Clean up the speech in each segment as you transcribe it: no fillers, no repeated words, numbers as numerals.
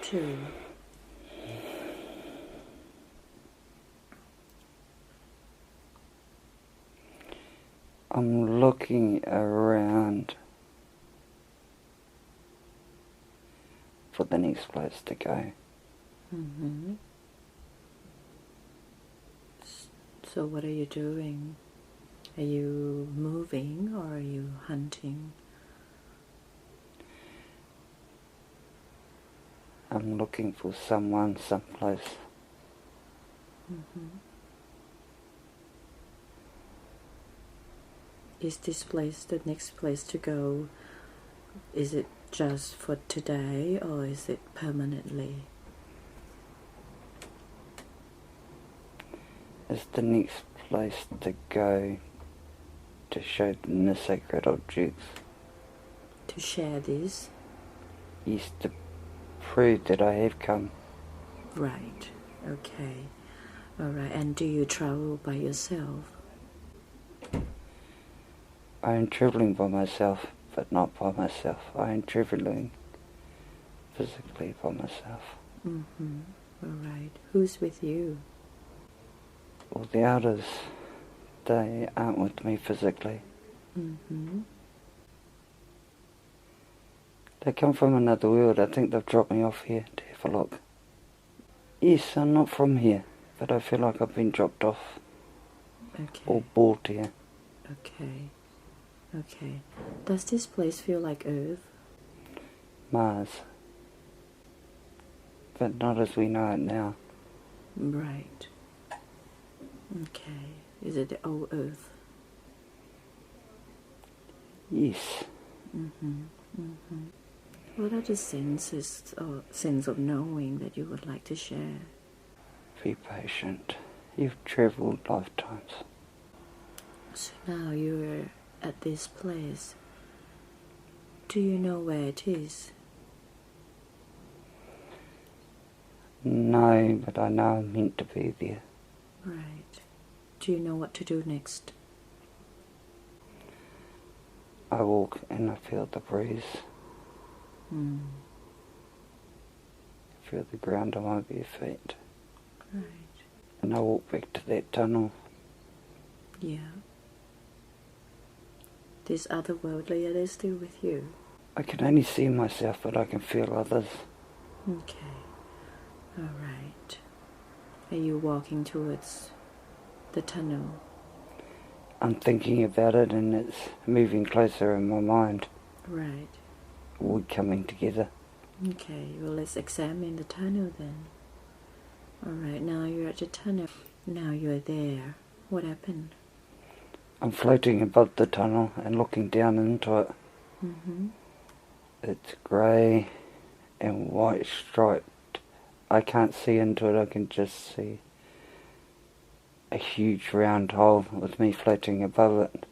to? I'm looking around for the next place to go. Mm-hmm. So what are you doing? Are you moving or are you hunting? I'm looking for someone, someplace. Mm-hmm. Is this place the next place to go? Is it just for today or is it permanently? It's the next place to go to show them the sacred objects. To share this? Yes, to prove that I have come. Right. Okay. Alright. And do you travel by yourself? I am travelling by myself, but not by myself. I am travelling physically by myself. Mm-hmm. Alright. Who's with you? Well, the others, they aren't with me physically. Mm-hmm. They come from another world. I think they've dropped me off here to have a look. Yes, I'm not from here, but I feel like I've been dropped off. Okay. Or brought here. Okay. Okay. Does this place feel like Earth? Mars. But not as we know it now. Right. Okay. Is it the old Earth? Yes. Mm-hmm. Mm-hmm. What are the senses or sense of knowing that you would like to share? Be patient. You've travelled lifetimes. So now you're at this place. Do you know where it is? No, but I know I'm meant to be there. Right. Do you know what to do next? I walk and I feel the breeze. Mm. I feel the ground on my bare feet. Right. And I walk back to that tunnel. Yeah. This otherworldly, are they still with you? I can only see myself, but I can feel others. Okay. All right. Are you walking towards the tunnel? I'm thinking about it and it's moving closer in my mind. Right. We're coming together. Okay, well let's examine the tunnel then. Alright, now you're at the tunnel. Now you're there. What happened? I'm floating above the tunnel and looking down into it. Mm-hmm. It's grey and white striped. I can't see into it, I can just see a huge round hole with me floating above it.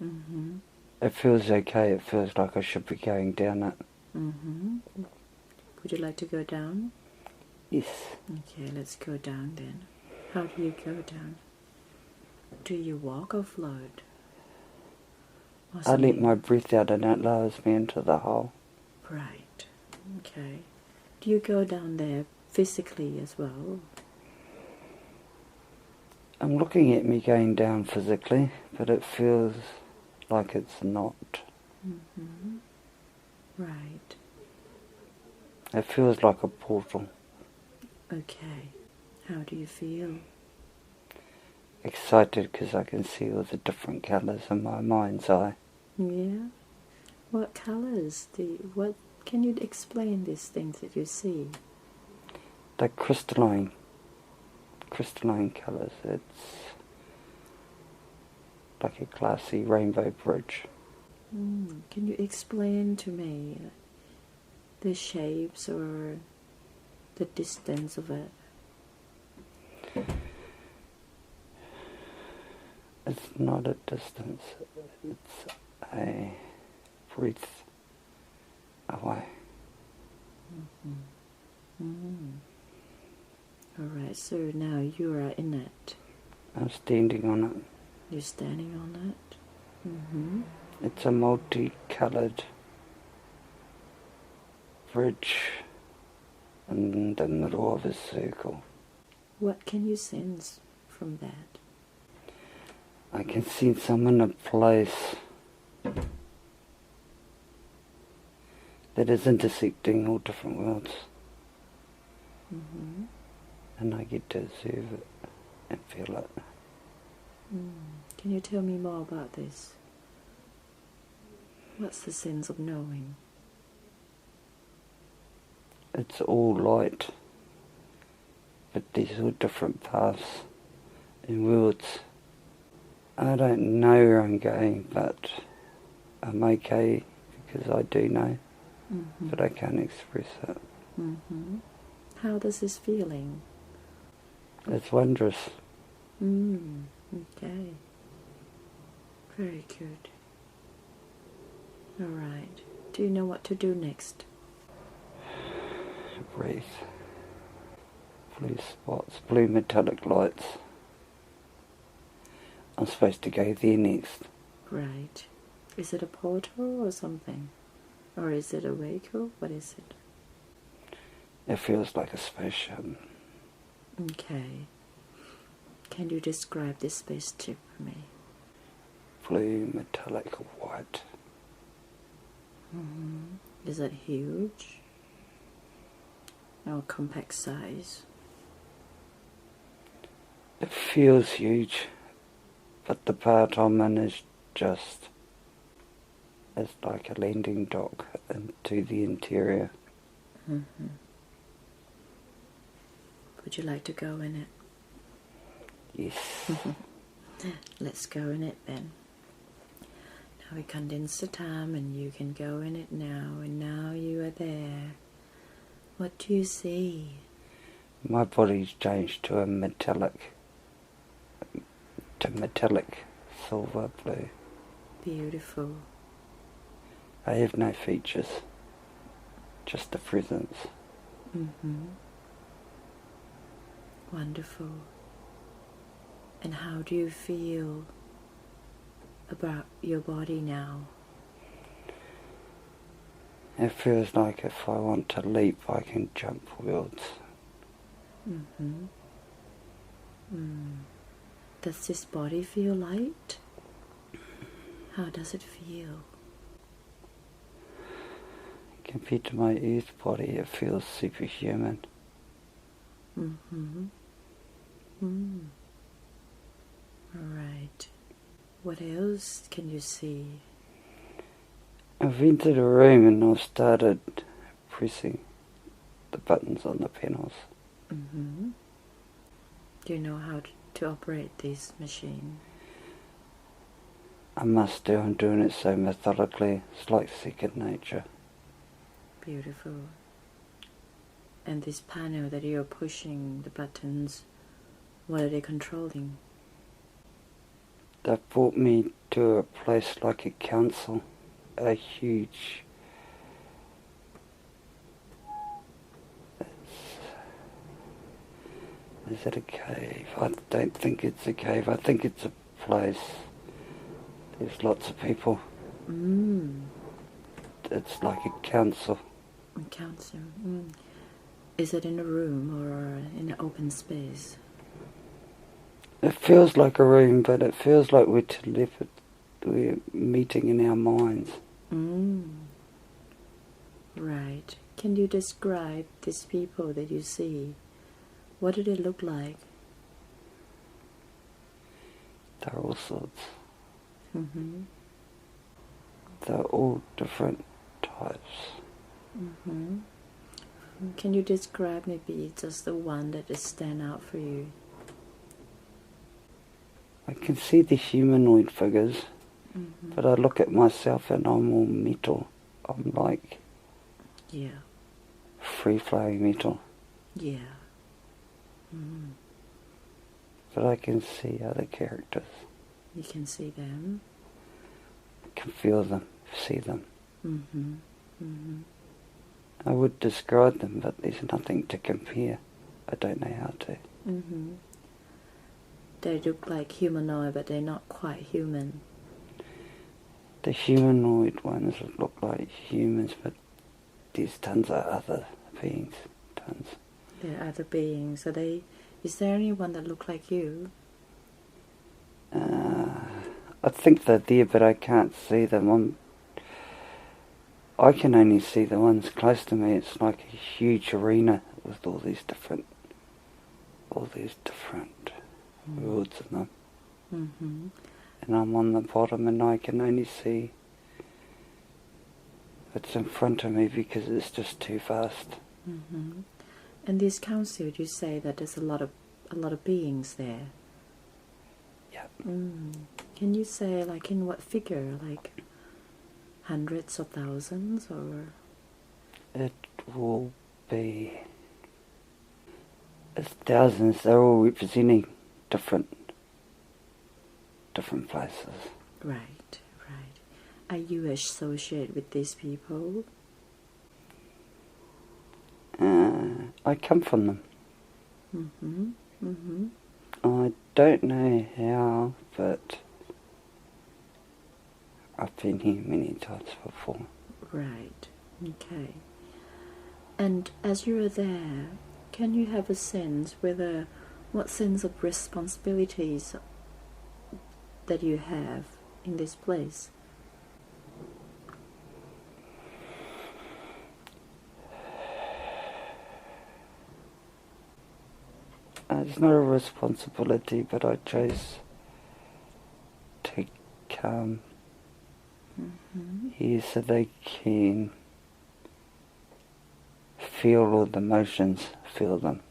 Mm-hmm. It feels okay, it feels like I should be going down it. Mm-hmm. Would you like to go down? Yes. Okay, let's go down then. How do you go down? Do you walk or float? Or I let swim? my breath out and it lowers me into the hole. Right. Okay. Do you go down there physically as well? I'm looking at me going down physically, but it feels like it's not. Mm-hmm. Right. It feels like a portal. Okay. How do you feel? Excited because I can see all the different colours in my mind's eye. Yeah. What colors what can you explain these things that you see? They're crystalline colours. It's like a glassy rainbow bridge. Can you explain to me the shapes or the distance of it? It's not a distance, it's a breath away. Alright, so now you are in it. I'm standing on it. You're standing on it. It's a multicoloured bridge in the middle of a circle. What can you sense from that? I can sense I'm in a place that is intersecting all different worlds. Mm-hmm. And I get to observe it and feel it. Can you tell me more about this? What's the sense of knowing? It's all light, but these are different paths and worlds. I don't know where I'm going, but I'm okay because I do know, but I can't express it. How does this feeling? It's wondrous. Okay. Very good. All right. Do you know what to do next? Breathe. Blue spots, blue metallic lights. I'm supposed to go there next. Right. Is it a portal or something? Or is it a vehicle? What is it? It feels like a spaceship. Okay. Can you describe this spaceship for me? Blue, metallic, white. Is it huge? Or compact size? It feels huge, but the part I'm in is just, it's like a landing dock into the interior. Would you like to go in it? Yes. Let's go in it then. Now we condense the time and you can go in it now, and now you are there. What do you see? My body's changed to metallic silver blue. Beautiful. I have no features, just the presence. Wonderful. And how do you feel about your body now? It feels like if I want to leap, I can jump worlds. Does this body feel light? How does it feel? Compared to my earth body, it feels superhuman. Alright. What else can you see? I've entered a room and I've started pressing the buttons on the panels. Do you know how to operate this machine? I must do. I'm doing it so methodically. It's like second nature. Beautiful. And this panel that you're pushing the buttons, what are they controlling? They've brought me to a place like a council, a huge... Is it a cave? I don't think it's a cave. I think it's a place. There's lots of people. It's like a council. A council. Is it in a room or in an open space? It feels like a room, but it feels like we're meeting in our minds. Right. Can you describe these people that you see? What do they look like? They're all sorts. They're all different types. Can you describe maybe just the one that just stand out for you? I can see the humanoid figures, but I look at myself and I'm all metal. I'm like free-flowing metal. But I can see other characters. You can see them. I can feel them, see them. I would describe them, but there's nothing to compare. I don't know how to. They look like humanoid, but they're not quite human. The humanoid ones look like humans, but there's tons of other beings. Tons. There are other beings. Is there anyone that look like you? I think they're there, but I can't see them. I can only see the ones close to me. It's like a huge arena with all these different worlds in them. Mm-hmm. And I'm on the bottom, and I can only see what's in front of me because it's just too fast. Mm-hmm. And this council, you say that there's a lot of beings there. Yeah. Can you say, like, in what figure? Like hundreds of thousands, or? It will be... It's thousands. They're all representing different places. Right. Are you associated with these people? I come from them. Mm-hmm. Mm-hmm. I don't know how, but I've been here many times before. Right. Okay. And as you are there, can you have a sense what sense of responsibilities that you have in this place? It's not a responsibility, but I chose to come here so they can feel all the emotions, feel them.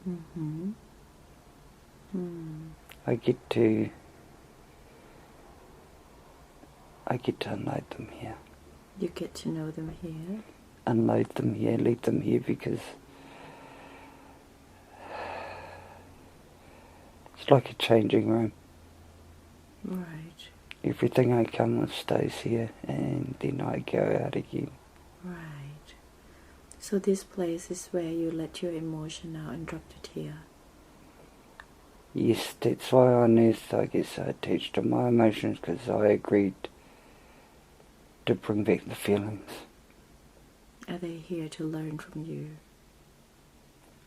Mm-hmm. I get to unload them here. You get to know them here? Unload them here, leave them here, because it's like a changing room. Right. Everything I come with stays here, and then I go out again. Right. So this place is where you let your emotion out and drop it here? Yes, that's why on earth I get so attached to my emotions, because I agreed to bring back the feelings. Are they here to learn from you?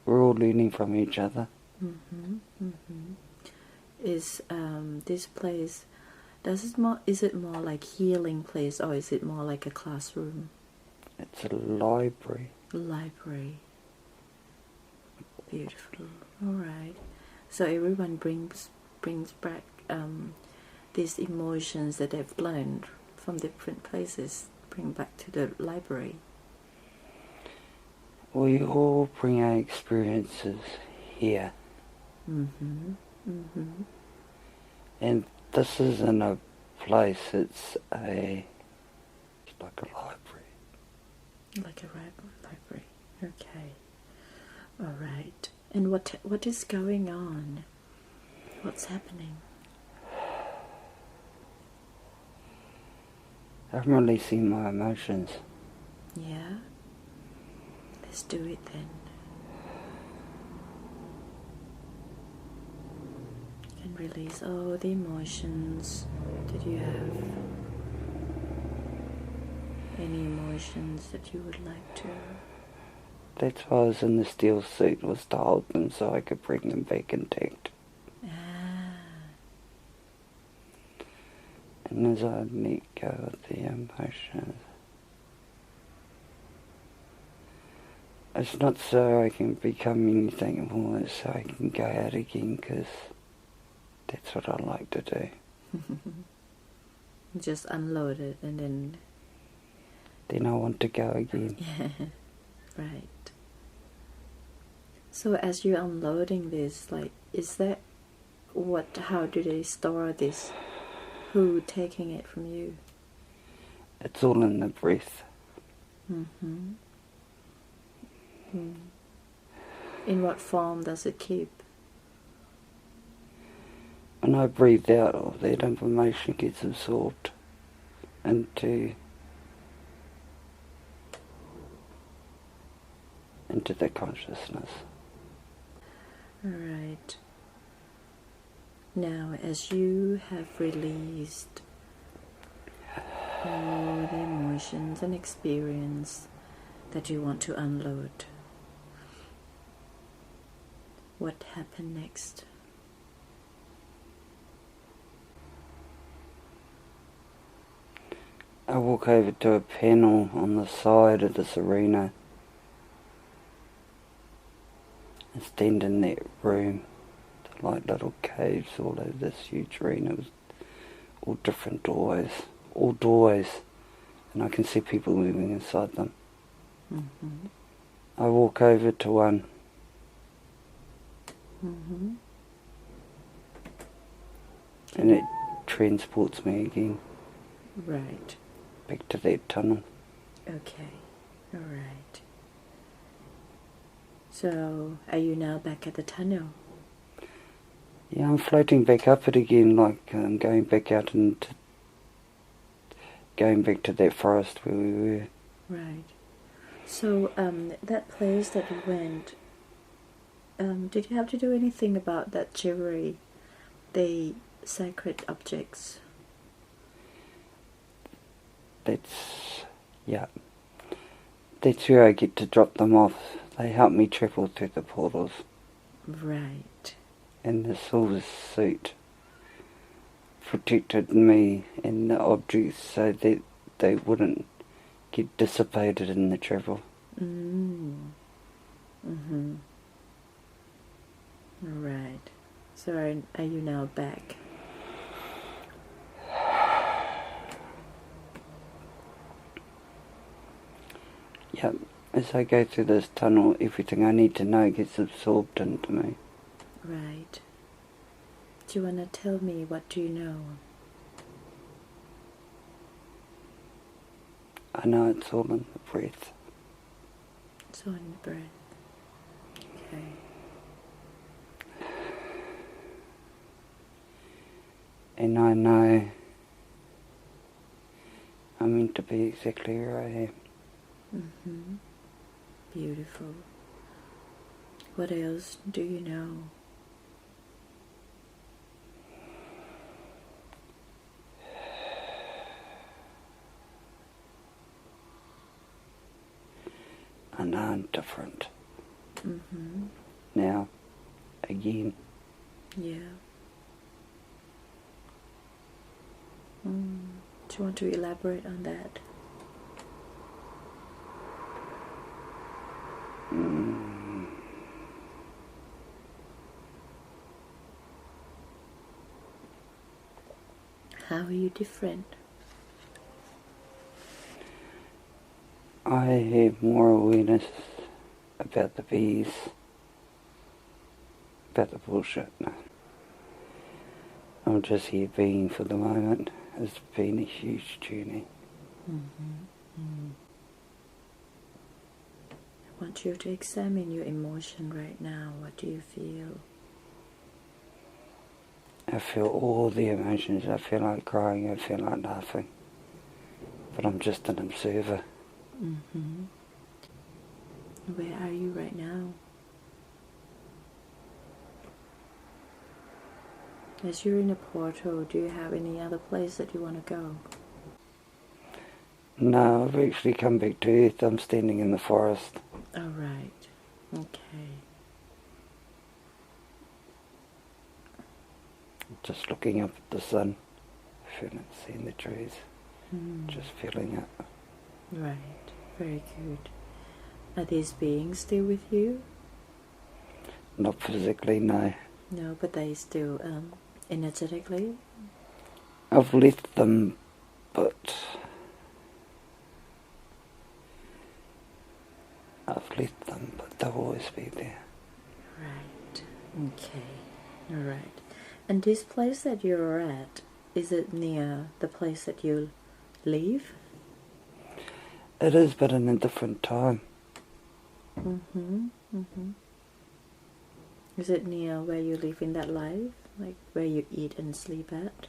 We're all learning from each other. Mm-hmm. Mm-hmm. Is this place, is it more like healing place, or is it more like a classroom? It's a library. Library. Beautiful. All right. So everyone brings back these emotions that they've learned from different places, bring back to the library. We all bring our experiences here. Mm-hmm. Mm-hmm. And this isn't a place, it's like a library. Like a library. Okay. All right. And what is going on? What's happening? I'm releasing my emotions. Yeah? Let's do it then. You can release all the emotions that you have. Any emotions that you would like to. That's why I was in the steel suit, was to hold them so I could bring them back intact. And as I let go of the emotions, it's not so I can become anything more, it's so I can go out again, because that's what I like to do. Just unload it and then... Then I want to go again. Right. So as you're unloading this, like, is that how do they store this? Who taking it from you? It's all in the breath. Mm-hmm. In what form does it keep? When I breathe out, all that information gets absorbed into the consciousness. Alright. Now, as you have released all the emotions and experience that you want to unload, what happened next? I walk over to a panel on the side of this arena and stand in that room. Like little caves all over this huge arena with all different doorways. All doorways. And I can see people moving inside them. Mm-hmm. I walk over to one. Mm-hmm. And it transports me again. Right. Back to that tunnel. Okay. All right. So, are you now back at the tunnel? Yeah, I'm floating back up it again, like I'm going back out and going back to that forest where we were. Right. So, that place that you went, did you have to do anything about that jewelry, the sacred objects? That's where I get to drop them off. They help me travel through the portals. Right. And the silver suit protected me and the objects so that they wouldn't get dissipated in the travel. Mm. Mm-hmm. Right. So are you now back? Yep. As I go through this tunnel, everything I need to know gets absorbed into me. Right. Do you want to tell me what do you know? I know it's all in the breath. It's all in the breath. Okay. And I know I'm meant to be exactly where I am. Mm-hmm. Beautiful. What else do you know? I know I'm different. Mm-hmm. Now, again. Yeah. Do you want to elaborate on that? How are you different? I have more awareness about the bees, about the bullshit. No. I'm just here being for the moment. It's been a huge journey. Mm-hmm. Mm. I want you to examine your emotion right now. What do you feel? I feel all the emotions. I feel like crying, I feel like laughing. But I'm just an observer. Mm-hmm. Where are you right now? As you're in a portal, do you have any other place that you want to go? No, I've actually come back to Earth. I'm standing in the forest. All right. Okay. Just looking up at the sun, feeling, seeing the trees, just feeling it. Right. Very good. Are these beings still with you? Not physically, no. No, but they still energetically? I've left them, but they'll always be there. Right. Okay. All right. And this place that you're at, is it near the place that you live? It is, but in a different time. Mm-hmm. Mm-hmm. Is it near where you live in that life? Like where you eat and sleep at?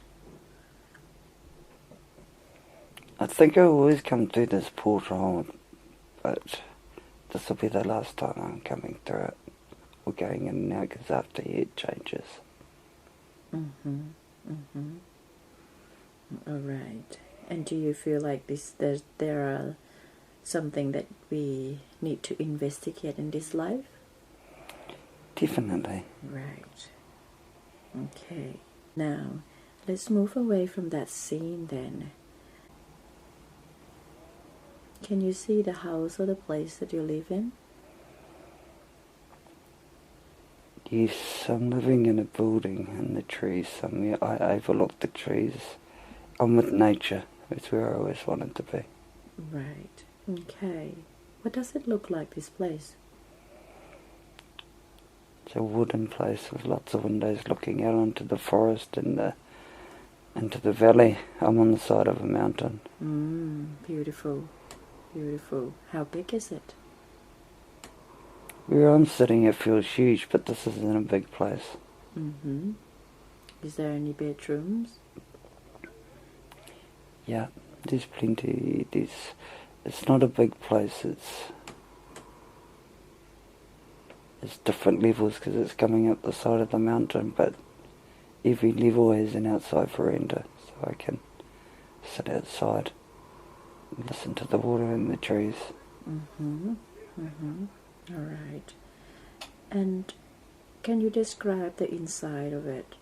I think I always come through this portal, but this will be the last time I'm coming through it. We're going in now because after it changes. Mm-hmm. Mm-hmm. All right. And do you feel like there are something that we need to investigate in this life? Definitely. Right. Okay. Now, let's move away from that scene then. Can you see the house or the place that you live in? Yes, I'm living in a building in the trees somewhere. I overlook the trees. I'm with nature. It's where I always wanted to be. Right. Okay. What does it look like, this place? It's a wooden place with lots of windows looking out onto the forest and into the valley. I'm on the side of a mountain. Beautiful. Beautiful. How big is it? Where I'm sitting it feels huge, but this isn't a big place. Is there any bedrooms? Yeah, there's plenty. It's not a big place. It's different levels because it's coming up the side of the mountain, but every level has an outside veranda, so I can sit outside and listen to the water and the trees. All right. And can you describe the inside of it?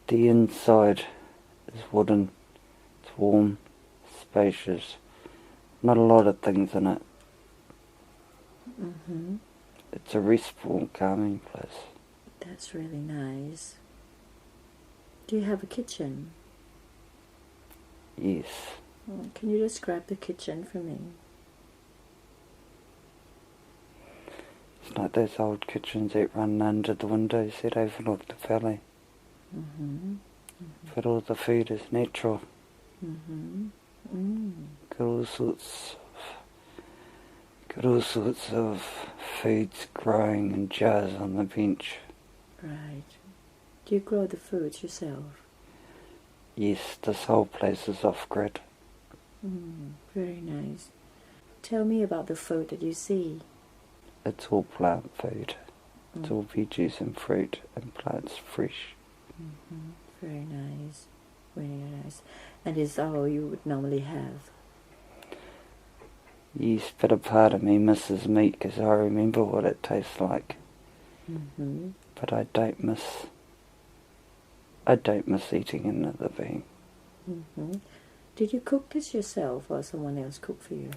The inside is wooden. It's warm, spacious. Not a lot of things in it. It's a restful, calming place. That's really nice. Do you have a kitchen? Yes. Can you describe the kitchen for me? It's like those old kitchens that run under the windows that overlook the valley. But all the food is natural. Got all sorts of foods growing in jars on the bench. Right. Do you grow the foods yourself? Yes, this whole place is off-grid. Very nice. Tell me about the food that you see. It's all plant food. It's all veggies and fruit and plants fresh. Very nice. Very nice. And is all you would normally have? Yes, but a part of me misses meat because I remember what it tastes like. But I don't miss eating another being. Did you cook this yourself or someone else cooked for you?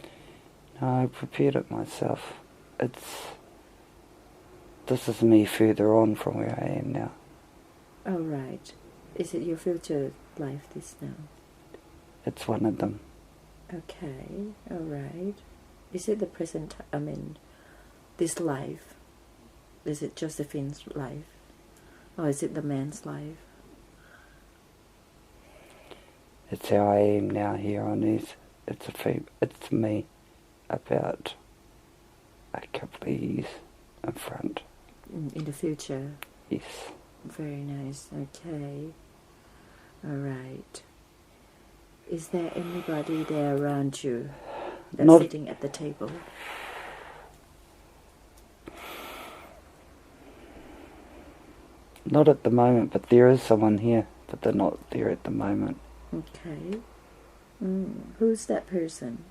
No, I prepared it myself. This is me further on from where I am now. Oh, right. Is it your future life, this now? It's one of them. Okay, all right. Is it the present, this life? Is it Josephine's life? Or is it the man's life? It's how I am now here on earth. It's me about a couple of years in front. In the future? Yes. Very nice, okay. All right. Is there anybody there around you that's sitting at the table? Not at the moment, but there is someone here, but they're not there at the moment. Okay. Who's that person?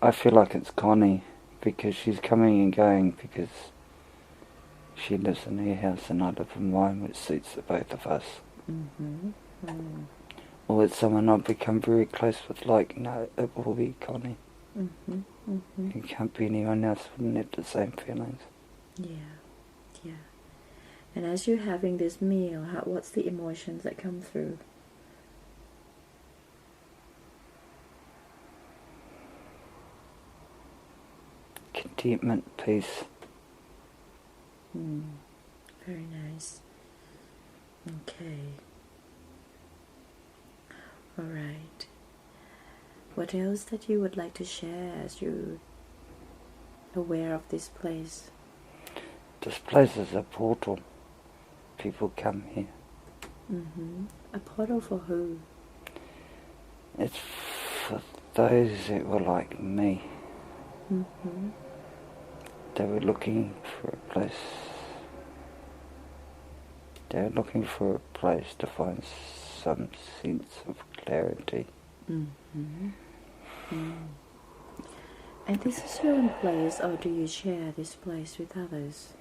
I feel like it's Connie, because she's coming and going, because she lives in her house and I live in mine, which suits the both of us. Or it's someone I've become very close with, like, no, it will be Connie. It can't be anyone else, wouldn't have the same feelings. Yeah. And as you're having this meal, what's the emotions that come through? Contentment, peace. Very nice. Okay. All right. What else that you would like to share as you're aware of this place? This place is a portal. People come here. A portal for who? It's for those that were like me. They were looking for a place. They were looking for a place to find some sense of clarity. And this is your own place, or do you share this place with others?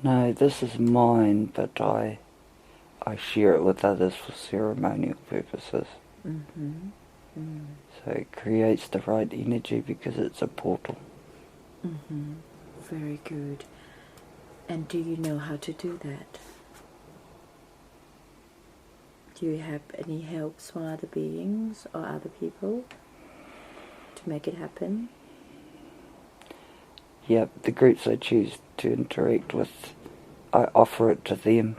No, this is mine, but I share it with others for ceremonial purposes. Mm-hmm. Mm. So it creates the right energy because it's a portal. Mm-hmm. Very good. And do you know how to do that? Do you have any helps from other beings or other people to make it happen? Yep, the groups I choose to interact with, I offer it to them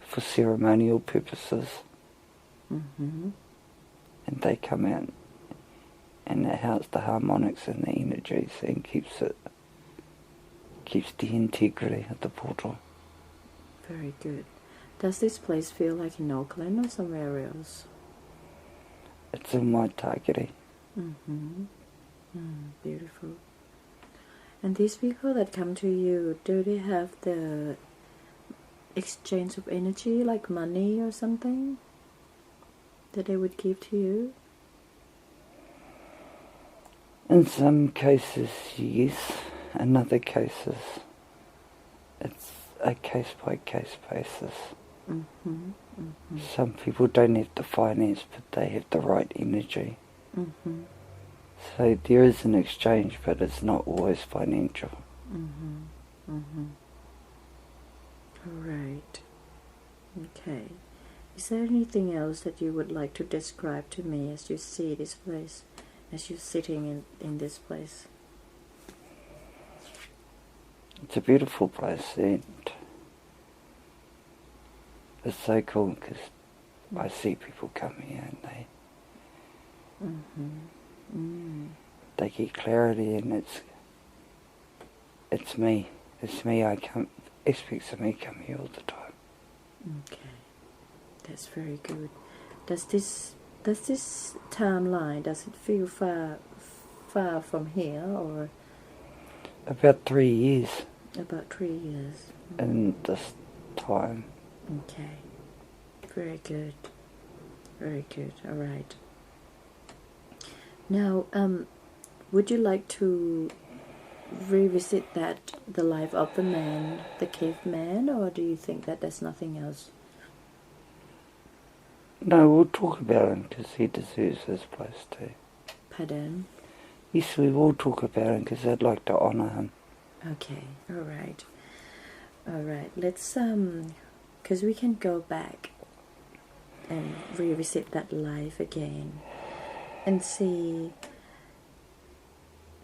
for ceremonial purposes. Mm-hmm. And they come out and it helps the harmonics and the energies and keeps the integrity of the portal. Very good. Does this place feel like in Auckland or somewhere else? It's in my targeting. Mm-hmm. Beautiful. And these people that come to you, do they have the exchange of energy, like money or something, that they would give to you? In some cases, yes. In other cases, it's a case-by-case basis. Mm-hmm. Mm-hmm. Some people don't have the finance, but they have the right energy. Mm-hmm. So there is an exchange, but it's not always financial. Mm-hmm. Mm-hmm. All right. Okay. Is there anything else that you would like to describe to me as you see this place, as you're sitting in this place? It's a beautiful place, and it's so cool because I see people come here and they get clarity, and it's me. It's me. Aspects of me come here all the time. Okay, that's very good. Does this town line, does it feel far from here, or About 3 years about 3 years? in this time. Okay, very good, very good. All right. Now, would you like to revisit the life of the man, the caveman, or do you think that there's nothing else? No, we'll talk about him because he deserves this place too. Pardon? Yes, we will talk about him because I'd like to honour him. Okay, all right. All right, let's, because we can go back and revisit that life again and see,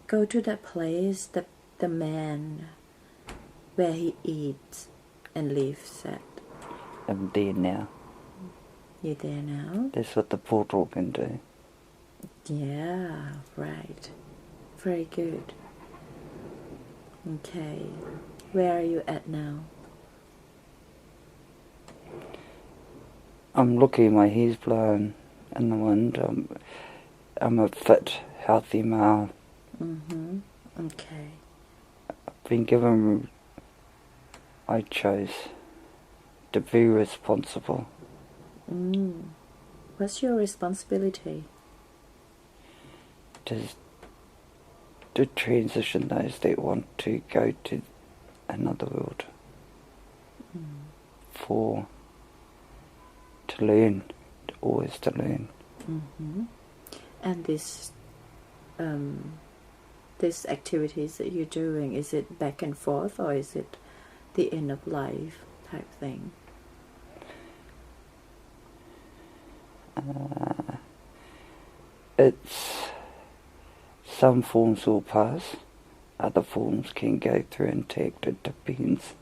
go to that place, the man where he eats and lives at. I'm there now. You there now? That's what the portal can do. Yeah, right. Very good. Okay. Where are you at now? I'm lucky my hair's blowing in the wind. I'm a fit, healthy male. Mm-hmm. Okay. I've been given, I chose to be responsible. What's your responsibility? To transition those that want to go to another world. To learn, always to learn. Mm-hmm. And this activities that you're doing, is it back and forth, or is it the end of life type thing? It's some forms will pass, other forms can go through intact. It depends.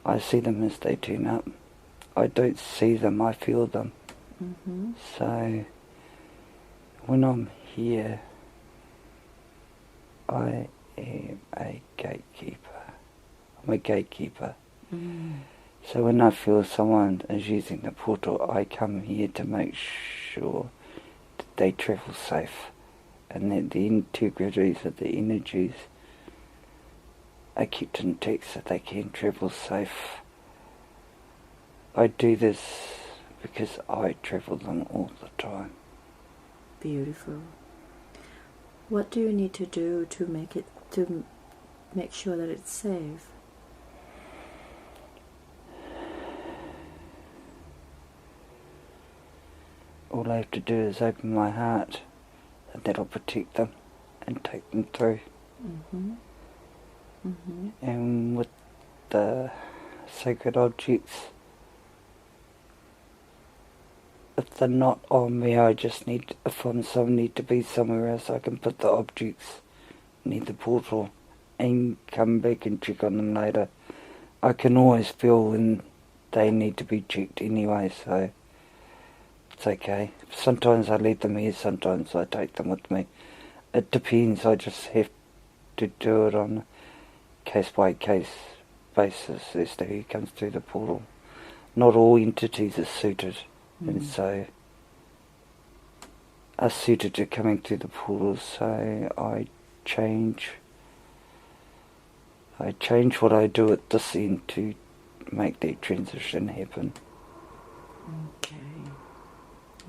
I see them as they turn up. I don't see them, I feel them. Mm-hmm. So when I'm here, I am a gatekeeper. I'm a gatekeeper. So when I feel someone is using the portal, I come here to make sure that they travel safe and that the integrities of the energies are kept intact so they can travel safe. I do this because I travel them all the time. Beautiful. What do you need to do to make sure that it's safe? All I have to do is open my heart, and that'll protect them and take them through. Mm-hmm. Mm-hmm. And with the sacred objects, if they're not on me, if need to be somewhere else, I can put the objects near the portal and come back and check on them later. I can always feel when they need to be checked anyway, so it's okay. Sometimes I leave them here, sometimes I take them with me. It depends, I just have to do it on a case-by-case basis as to who comes through the portal. Not all entities are suited, and so are suited to coming through the portal, so I change what I do at this end to make that transition happen. Okay.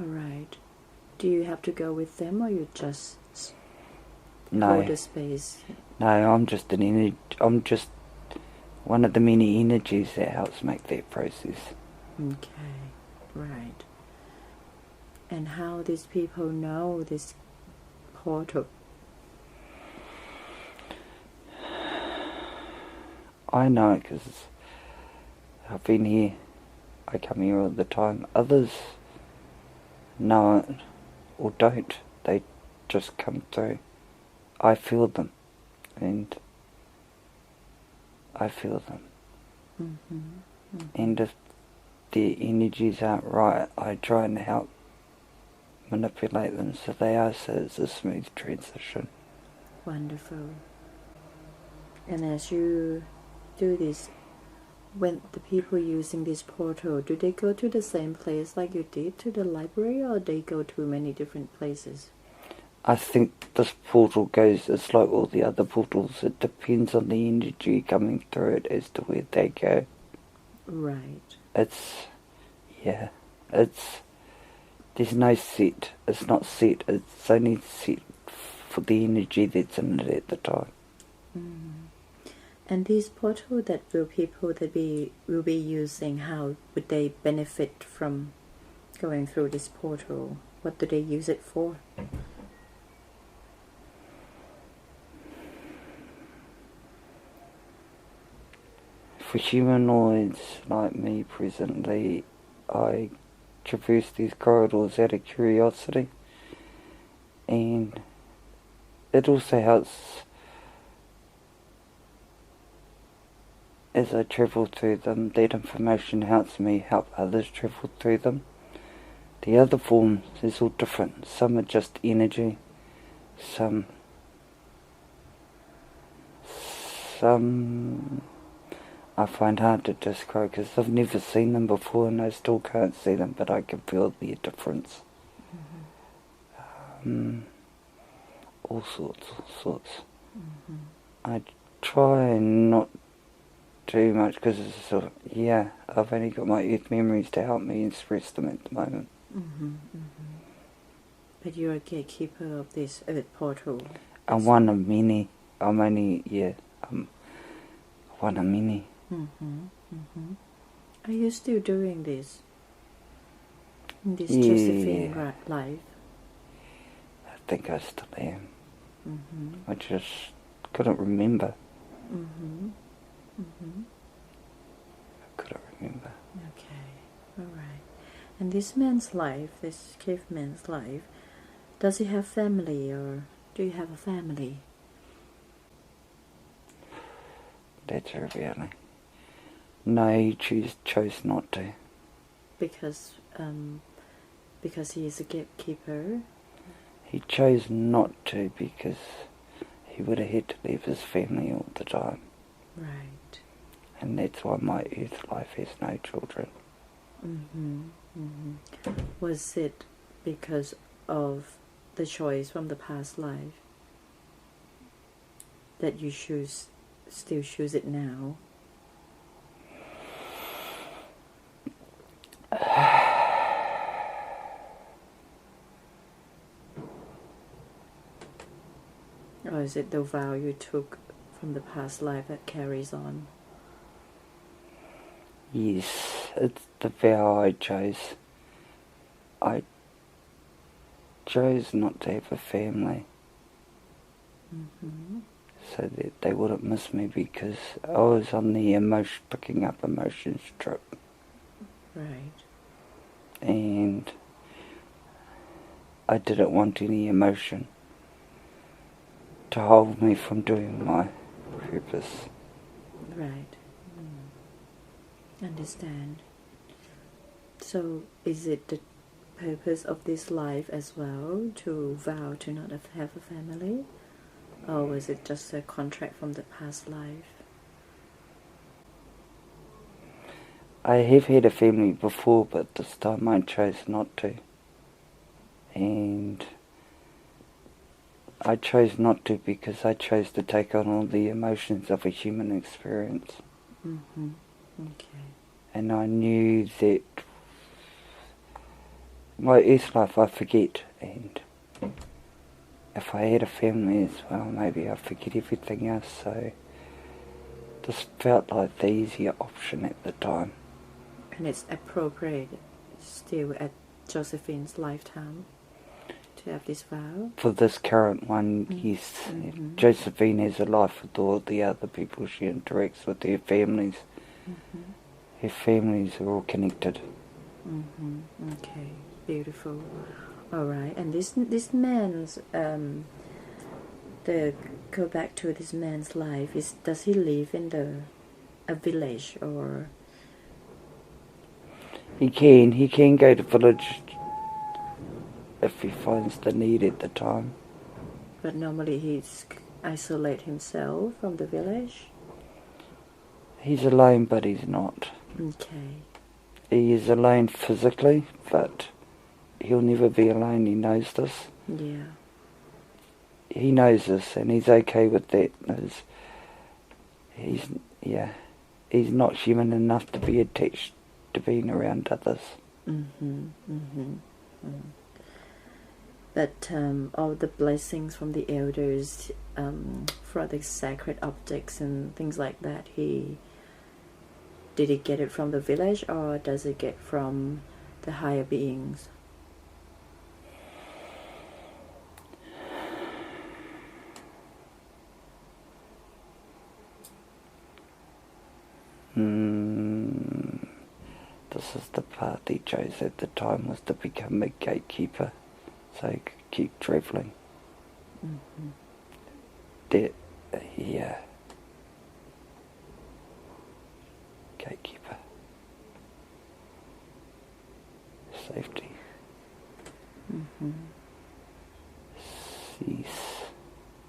Alright. Do you have to go with them, or you just hold the space? No, I'm just one of the many energies that helps make that process. Okay. Right. And how these people know this portal? I know it because I've been here. I come here all the time. Others know it or don't. They just come through. I feel them, and I feel them. Mm-hmm. Mm-hmm. And if their energies aren't right, I try and help manipulate them so they are, so it's a smooth transition. Wonderful. And as you do this, when the people using this portal, do they go to the same place like you did to the library, or they go to many different places? I think this portal it's like all the other portals, it depends on the energy coming through it as to where they go. Right. There's no set, it's not set, it's only set for the energy that's in it at the time. Mm. And these portal that will be using, how would they benefit from going through this portal? What do they use it for? For humanoids like me presently, I traverse these corridors out of curiosity, and it also helps as I travel through them. That information helps me help others travel through them. The other forms is all different. Some are just energy, some I find hard to describe because I've never seen them before and I still can't see them, but I can feel the difference. Mm-hmm. All sorts. Mm-hmm. I try not too much because it's sort of, I've only got my earth memories to help me express them at the moment. Mm-hmm. Mm-hmm. But you're a gatekeeper of this earth portal. I'm one of many. I'm one of many. Mm-hmm. Mm-hmm. Are you still doing this? In this Josephine life? I think I still am. Mm-hmm. I just couldn't remember. Mm-hmm. Mm-hmm. I couldn't remember. Okay, alright. And this man's life, this caveman's life, does he have family, or do you have a family? That's a reality. No, he chose not to. Because he is a gatekeeper? He chose not to because he would have had to leave his family all the time. Right. And that's why my earth life has no children. Mm-hmm. Mm-hmm. Was it because of the choice from the past life that you still choose it now? Or is it the vow you took from the past life that carries on? Yes, it's the vow I chose. I chose not to have a family. Mm-hmm. So that they wouldn't miss me, because I was on the picking up emotions trip. Right. And I didn't want any emotion to hold me from doing my purpose. Right. Understand. So is it the purpose of this life as well to vow to not have a family? Or was it just a contract from the past life? I have had a family before, but this time I chose not to. And I chose not to because I chose to take on all the emotions of a human experience. Mm-hmm. Okay. And I knew that my earth life I forget, and if I had a family as well, maybe I'd forget everything else. So this felt like the easier option at the time. And it's appropriate still at Josephine's lifetime to have this vow? For this current one, yes. Mm-hmm. Josephine has a life with all the other people she interacts with, their families. Mm-hmm. Her families are all connected. Mm-hmm. Okay, beautiful. All right, and this man's the go back to this man's life. Does he live in a village, or? He can go to village if he finds the need at the time. But normally he's isolate himself from the village. He's alone, but he's not. Okay. He is alone physically, but he'll never be alone. He knows this. Yeah. He knows this, and he's okay with that. He's not human enough to be attached to being around others. Mm-hmm. Mm-hmm. Mm. But all the blessings from the elders for the sacred objects and things like that, did he get it from the village, or does it get from the higher beings? This is the path he chose at the time, was to become a gatekeeper, so he could keep travelling. Mm-hmm. Gatekeeper. Safety. Mm-hmm. Cease.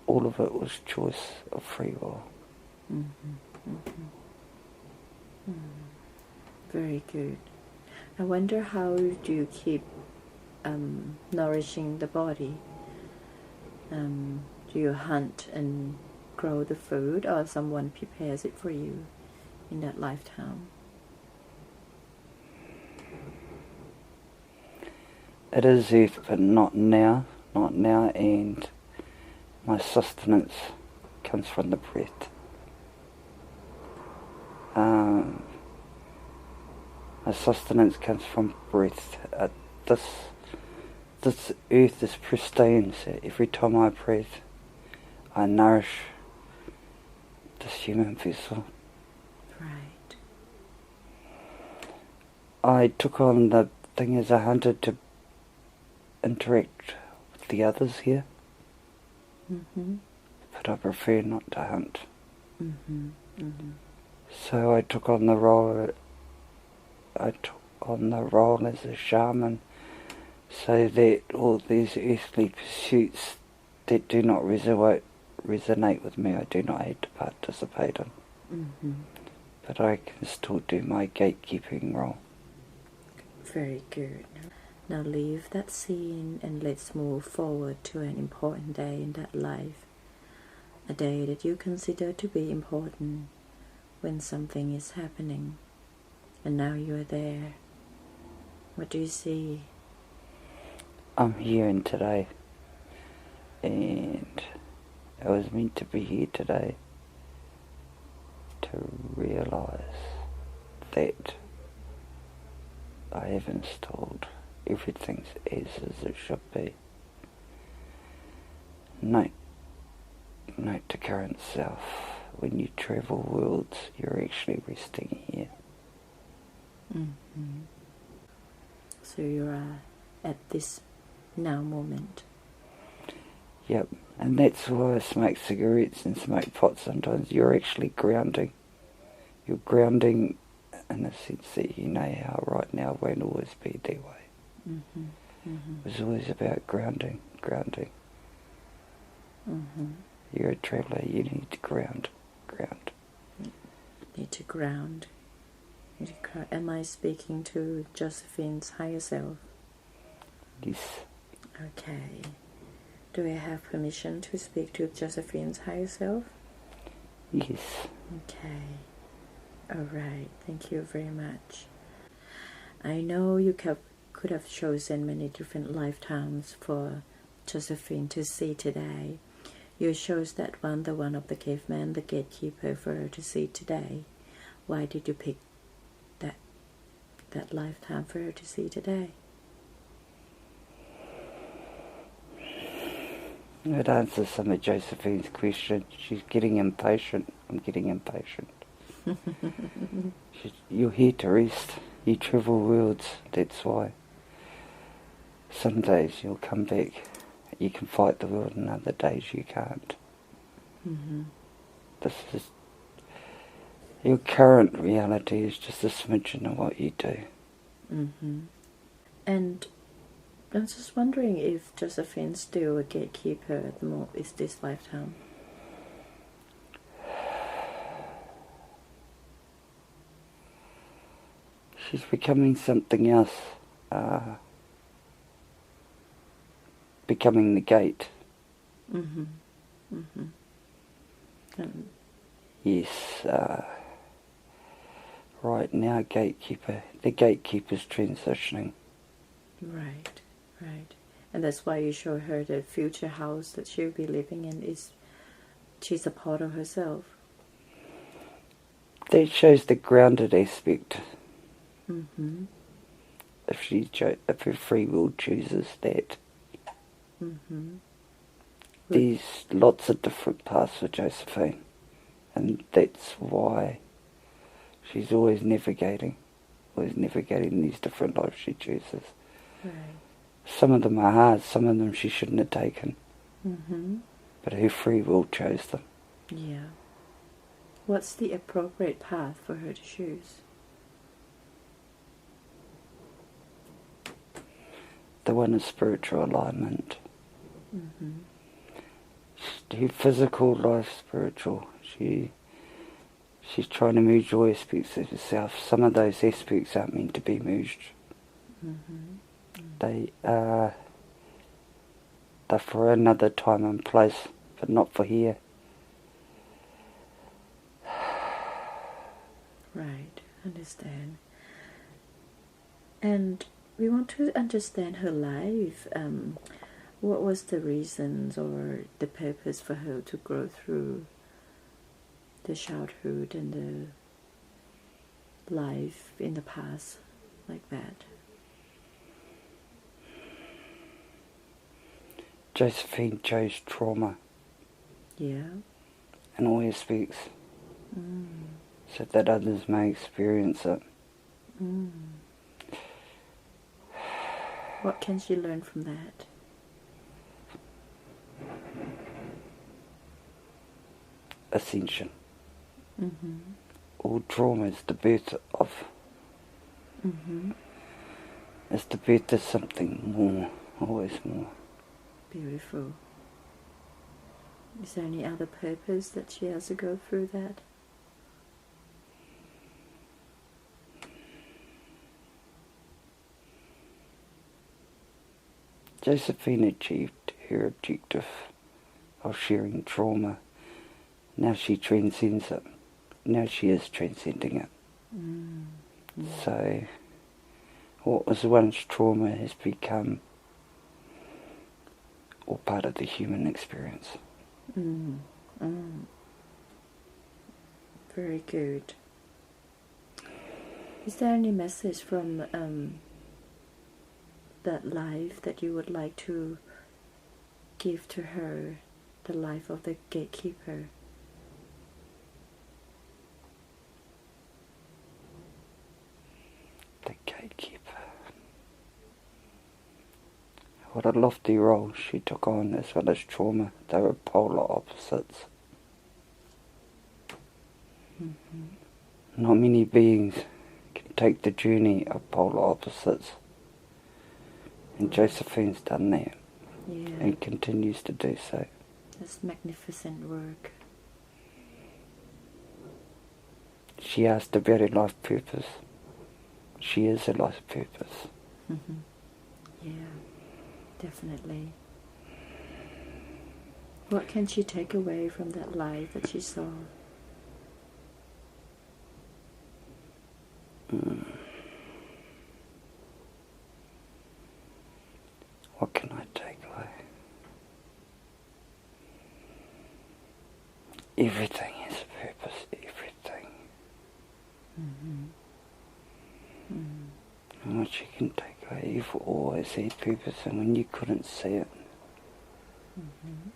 All of it was choice of free will. Mm-hmm. Mm-hmm. Mm. Very good. I wonder, how do you keep nourishing the body? Do you hunt and grow the food, or someone prepares it for you in that lifetime? It is earth, but not now, and my sustenance comes from the breath. My sustenance comes from breath. This earth is pristine, so every time I breathe, I nourish this human vessel. Right. I took on the thing as a hunter to interact with the others here, Mm-hmm. but I prefer not to hunt. Mm-hmm. Mm-hmm. So I took on the role. As a shaman, so that all these earthly pursuits that do not resonate with me, I do not have to participate in. Mm-hmm. But I can still do my gatekeeping role. Very good. Now leave that scene and let's move forward to an important day in that life. A day that you consider to be important when something is happening. And now you are there. What do you see? I'm here and today, and I was meant to be here today to realise that I have installed everything as it should be. Note to current self, when you travel worlds, you're actually resting here. Mm-hmm. So you are at this now moment. Yep, and that's why I smoke cigarettes and smoke pot sometimes. You're actually grounding. You're grounding in a sense that you know how right now won't always be that way. Mm-hmm. Mm-hmm. It's always about grounding. Mm-hmm. You're a traveller, you need to ground. Need to ground. Am I speaking to Josephine's higher self? Yes. Okay. Do I have permission to speak to Josephine's higher self? Yes. Okay. Alright, thank you very much. I know you could have chosen many different lifetimes for Josephine to see today. You chose that one, the one of the caveman, the gatekeeper, for her to see today. Why did you pick that lifetime for her to see today? It answers some of Josephine's questions. She's getting impatient. I'm getting impatient. You're here to rest. You travel worlds, that's why. Some days you'll come back. You can fight the world, and other days you can't. Mm-hmm. This is... Your current reality is just a smidgen of what you do. Mm-hmm. And I'm just wondering if Josephine's still a gatekeeper at the moment, is this lifetime? She's becoming something else. Becoming the gate. Mm-hmm. Mm-hmm. Yes, right now gatekeeper. The gatekeeper's transitioning. Right. And that's why you show her the future house that she'll be living in she's a part of herself. That shows the grounded aspect. Mm-hmm. If her free will chooses that. Mm-hmm. There's lots of different paths for Josephine, and that's why she's always navigating these different lives she chooses. Right. Some of them are hard, some of them she shouldn't have taken. Mm-hmm. But her free will chose them. Yeah. What's the appropriate path for her to choose? The one is spiritual alignment. Mm-hmm. Her physical life spiritual. She's trying to merge all aspects of herself. Some of those aspects aren't meant to be merged. Mm-hmm. They're for another time and place, but not for here. Right, understand. And we want to understand her life. What was the reasons or the purpose for her to grow through the childhood and the life in the past like that? Josephine chose trauma. Yeah. In all aspects. So that others may experience it. What can she learn from that? Ascension. Mm-hmm. All trauma is the birth of. Mm-hmm. It's the birth of something more, always more. Beautiful. Is there any other purpose that she has to go through that? Josephine achieved her objective of sharing trauma. Now she transcends it. Now she is transcending it. So what was once trauma has become all part of the human experience. Mm. Mm. Very good. Is there any message from that life that you would like to give to her, the life of the gatekeeper? The gatekeeper. What a lofty role she took on, as well as trauma. They were polar opposites. Mm-hmm. Not many beings can take the journey of polar opposites. And Josephine's done that. Yeah. And continues to do so. That's magnificent work. She has the very life purpose. She is a life purpose. Mm-hmm. Yeah, definitely. What can she take away from that life that she saw? What can I take away? Everything has a purpose, everything. Mm-hmm. Mm-hmm. And what you can take away, you've always had purpose, and when you couldn't see it, Mm-hmm.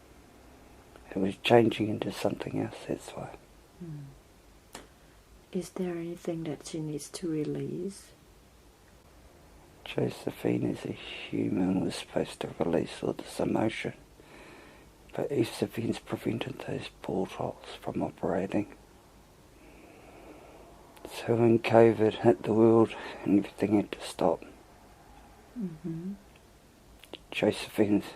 it was changing into something else, that's why. Mm. Is there anything that she needs to release? Josephine as a human was supposed to release all this emotion, but Josephine's prevented those portals from operating. So when COVID hit the world and everything had to stop, Mm-hmm. Josephine's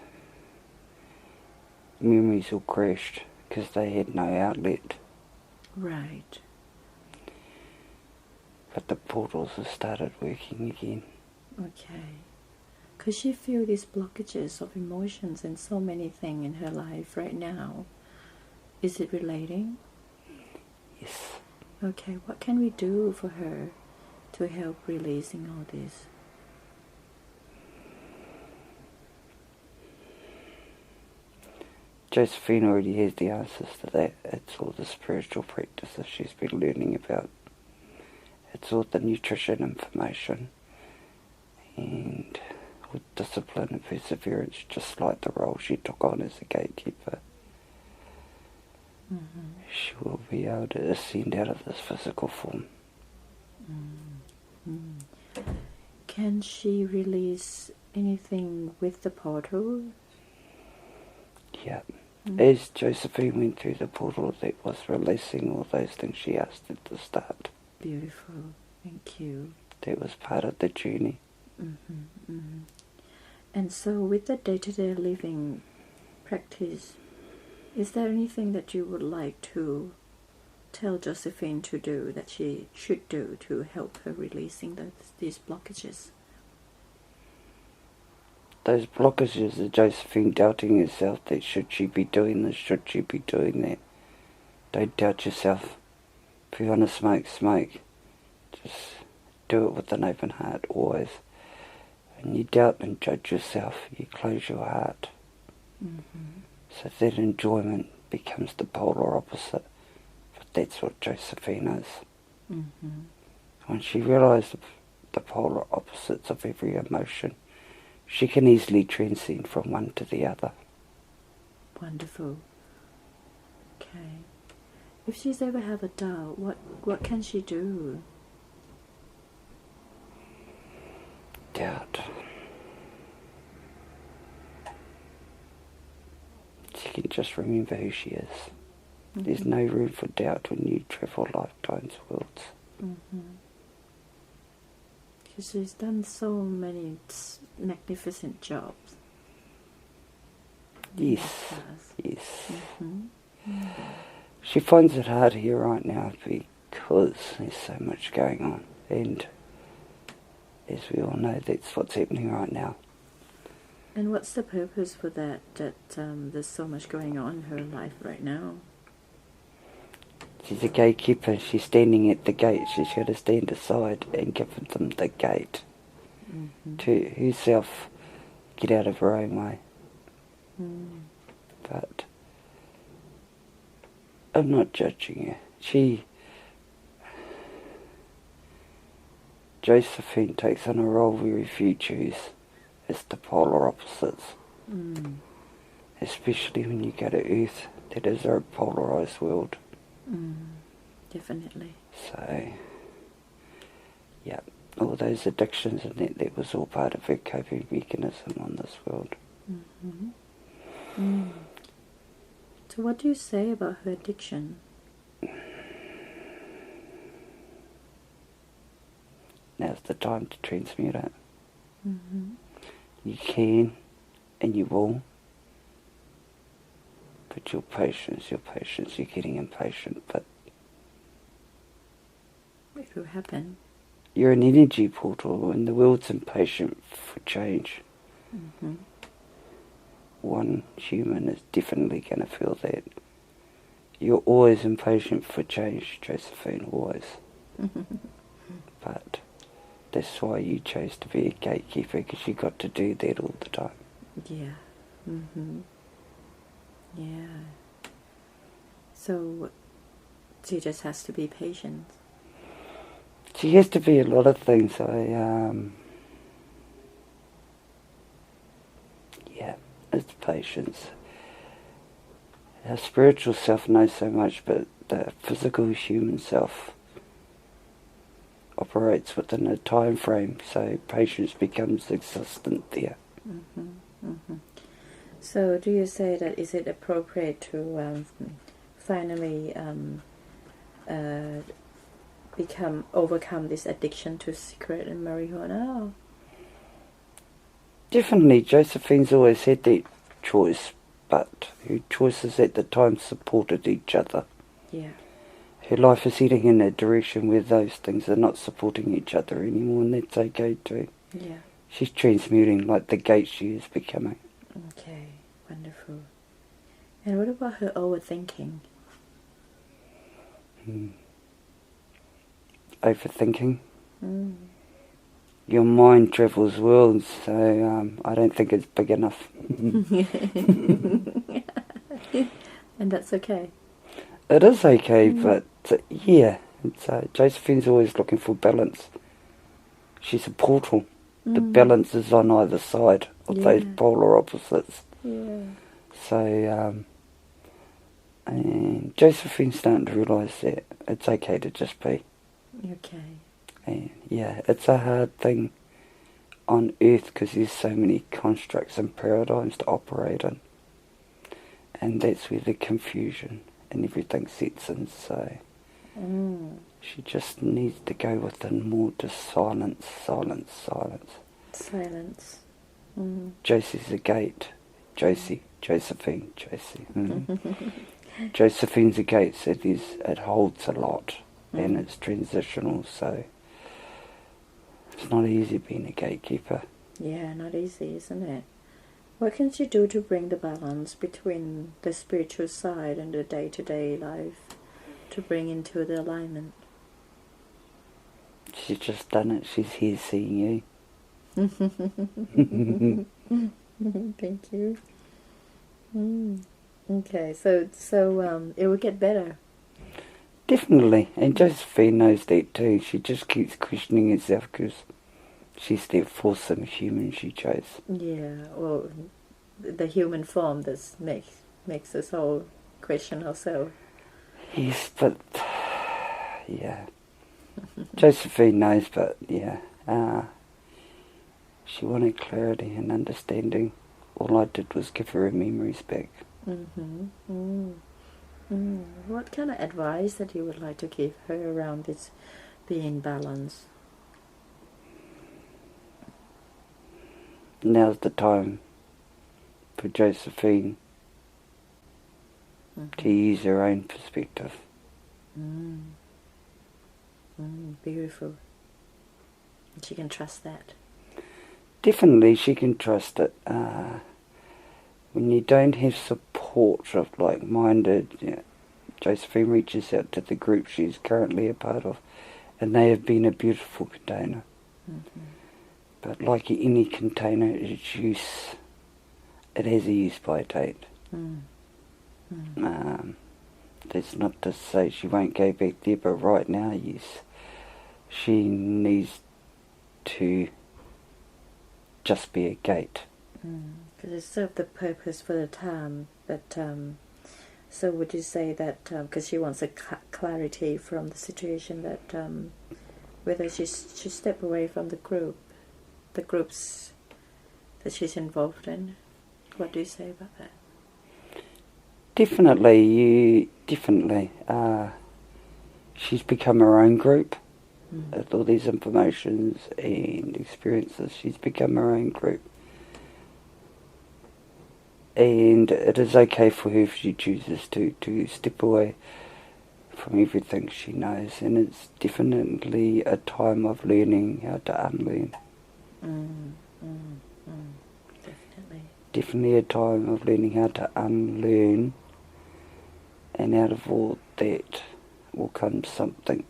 memories all crashed because they had no outlet. Right. But the portals have started working again. Okay. Could she feel these blockages of emotions and so many things in her life right now? Is it relating? Yes. Okay, what can we do for her to help releasing all this? Josephine already has the answers to that. It's all the spiritual practices she's been learning about. It's all the nutrition information. And with discipline and perseverance, just like the role she took on as a gatekeeper, Mm-hmm. she will be able to ascend out of this physical form. Mm-hmm. Can she release anything with the portal? Yeah. Mm-hmm. As Josephine went through the portal, that was releasing all those things she asked at the start. Beautiful. Thank you. That was part of the journey. Mm-hmm. Mm-hmm. And so with the day-to-day living practice, is there anything that you would like to tell Josephine to do, that she should do to help her releasing these blockages? Those blockages of Josephine doubting herself, that should she be doing this, should she be doing that. Don't doubt yourself. If you want to smoke, smoke. Just do it with an open heart, always. When you doubt and judge yourself, you close your heart. Mm-hmm. So that enjoyment becomes the polar opposite. But that's what Josephine is. Mm-hmm. When she realised the polar opposites of every emotion, she can easily transcend from one to the other. Wonderful. Okay. If she's ever have a doubt, what can she do? Doubt. She can just remember who she is. Mm-hmm. There's no room for doubt when you travel lifetimes, worlds. Mm-hmm. Because she's done so many magnificent jobs. Yes. Yes. Mm-hmm. Mm-hmm. She finds it hard here right now because there's so much going on. And as we all know, that's what's happening right now. And what's the purpose for that there's so much going on in her life right now? She's a gatekeeper. She's standing at the gate. She's got to stand aside and give them the gate. Mm-hmm. To herself get out of her own way. Mm. But I'm not judging her. Josephine takes on a role very few choose. It's the polar opposites. Especially when you go to Earth, that is a polarised world. Definitely. So, yeah, all those addictions and that was all part of her coping mechanism on this world. So what do you say about her addiction? Now's the time to transmute it. You can and you will. But your patience, you're getting impatient, but It will happen. you're an energy portal and the world's impatient for change. One human is definitely going to feel that. You're always impatient for change, Josephine, always. But that's why you chose to be a gatekeeper, because you got to do that all the time. Yeah. Yeah. So she just has to be patient. She has to be a lot of things. It's patience. Our spiritual self knows so much, but the physical human self operates within a time frame, so patience becomes existent there. So do you say that is it appropriate to finally overcome this addiction to cigarette and marijuana? Or? Definitely, Josephine's always had that choice, but her choices at the time supported each other. Yeah. Her life is heading in a direction where those things are not supporting each other anymore, and that's okay too. Yeah. She's transmuting like the gate she is becoming. Okay, wonderful. And what about her overthinking? Overthinking. Your mind travels worlds, so I don't think it's big enough. And that's okay. It is okay, but Josephine's always looking for balance. She's a portal. The balance is on either side of those polar opposites. Yeah. So, and Josephine's starting to realise that it's okay to just be. Okay. And it's a hard thing on Earth because there's so many constructs and paradigms to operate in. And that's where the confusion and everything sets in. So she just needs to go within more to silence. Silence. Josie's a gate. Josephine. Josephine's a gate, so it holds a lot and it's transitional, so it's not easy being a gatekeeper. Yeah, not easy, isn't it? What can she do to bring the balance between the spiritual side and the day-to-day life, to bring into the alignment? She's just done it. She's here seeing you. Thank you. Okay, so it will get better. Definitely, and Josephine knows that too. She just keeps questioning herself because she's that foursome human she chose. Yeah, well, the human form that makes us all question ourselves. Yes, but yeah, Josephine knows, but she wanted clarity and understanding. All I did was give her her memories back. What kind of advice that you would like to give her around this being balanced? Now's the time for Josephine to use her own perspective. Beautiful. She can trust that. Definitely she can trust it. When you don't have support of like-minded, Josephine reaches out to the group she's currently a part of, and they have been a beautiful container. But like any container, it has a use-by date. The That's not to say she won't go back there, but right now, yes, she needs to just be a gate. Because it served the purpose for the time, but so would you say that because she wants a clarity from the situation, that whether she step away from the groups that she's involved in? What do you say about that? Definitely. She's become her own group. With all these informations and experiences, she's become her own group. And it is okay for her if she chooses to step away from everything she knows. And it's definitely a time of learning how to unlearn. Definitely a time of learning how to unlearn, and out of all that will come something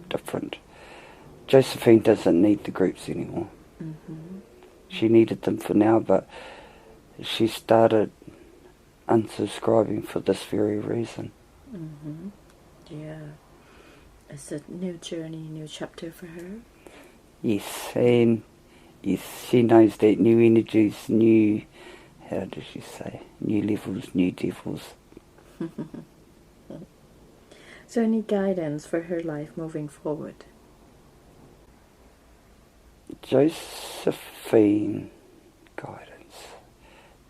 different. Josephine doesn't need the groups anymore. She needed them for now, but she started unsubscribing for this very reason. Yeah. It's a new journey, new chapter for her. Yes, and yes, she knows that new energies, new, how does she say, new levels, new devils. So any guidance for her life moving forward? Josephine guidance.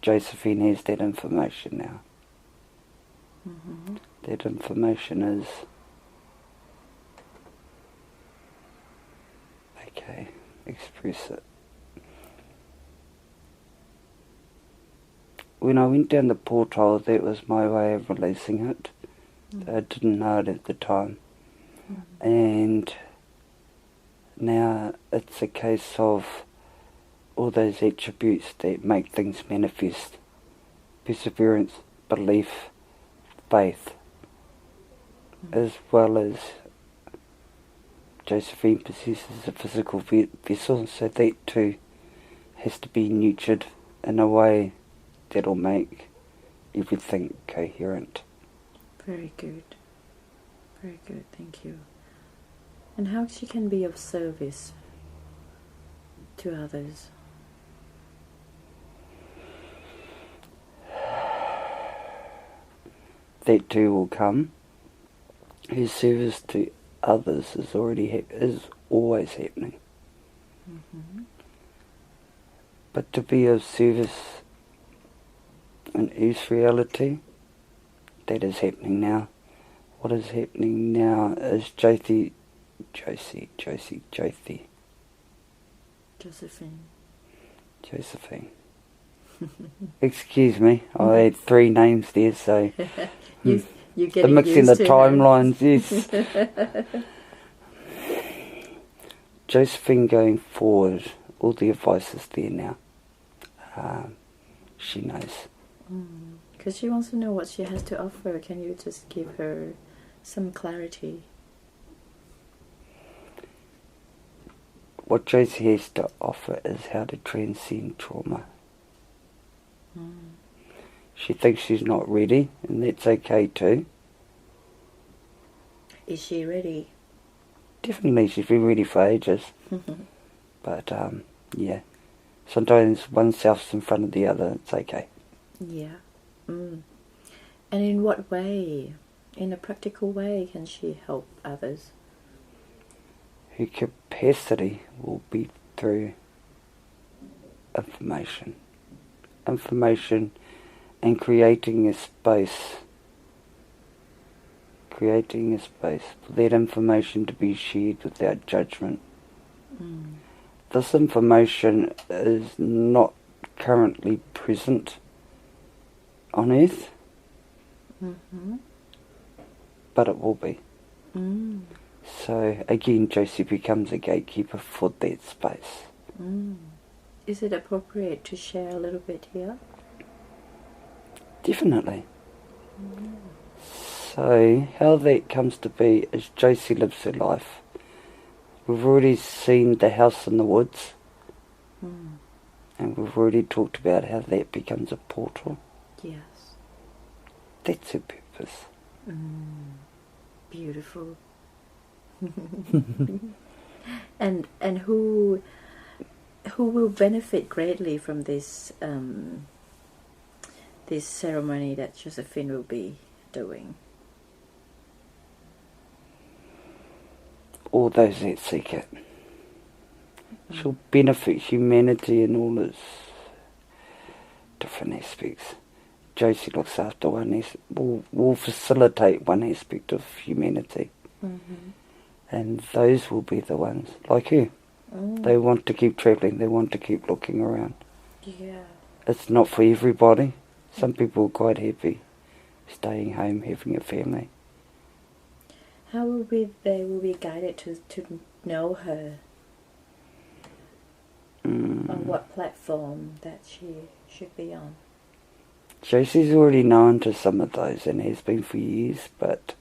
Josephine has that information now. That information is okay. Express it. When I went down the portal, that was my way of releasing it. I didn't know it at the time. And now it's a case of all those attributes that make things manifest. Perseverance, belief, faith, as well as Josephine possesses a physical vessel, so that too has to be nurtured in a way that'll make everything coherent. Very good, thank you. And how she can be of service to others? That too will come. Her service to others is always happening. But to be of service in Earth's reality, that is happening now. What is happening now is Josephine. Excuse me, I had 3 names there, so you're the mixing the timelines, yes. Josephine going forward, all the advice is there now. She knows. Because she wants to know what she has to offer. Can you just give her some clarity? What Josie has to offer is how to transcend trauma. She thinks she's not ready, and that's okay too. Is she ready? Definitely, she's been ready for ages. But, yeah, sometimes oneself's in front of the other, it's okay. Yeah. And in what way, in a practical way, can she help others? Her capacity will be through information and creating a space for that information to be shared without judgment. This information is not currently present on Earth, but it will be. So again, Josie becomes a gatekeeper for that space. Is it appropriate to share a little bit here? Definitely. So how that comes to be is Josie lives her life. We've already seen the house in the woods, and we've already talked about how that becomes a portal. Yes. That's her purpose. Beautiful. And who will benefit greatly from this this ceremony that Josephine will be doing? All those that seek it. She'll benefit humanity in all its different aspects. Josie looks after will facilitate one aspect of humanity. And those will be the ones, like you. They want to keep travelling, they want to keep looking around. Yeah. It's not for everybody. Some people are quite happy staying home, having a family. How will they will be guided to know her? On what platform that she should be on? Josie's already known to some of those and has been for years, but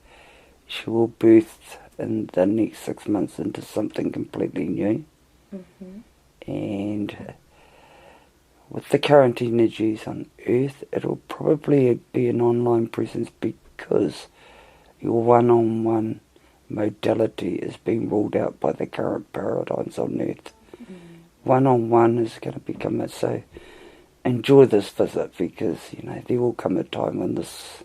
she will birth in the next 6 months into something completely new. And with the current energies on Earth, it'll probably be an online presence because your one-on-one modality is being ruled out by the current paradigms on Earth. One-on-one is going to become it, so enjoy this visit because, there will come a time when this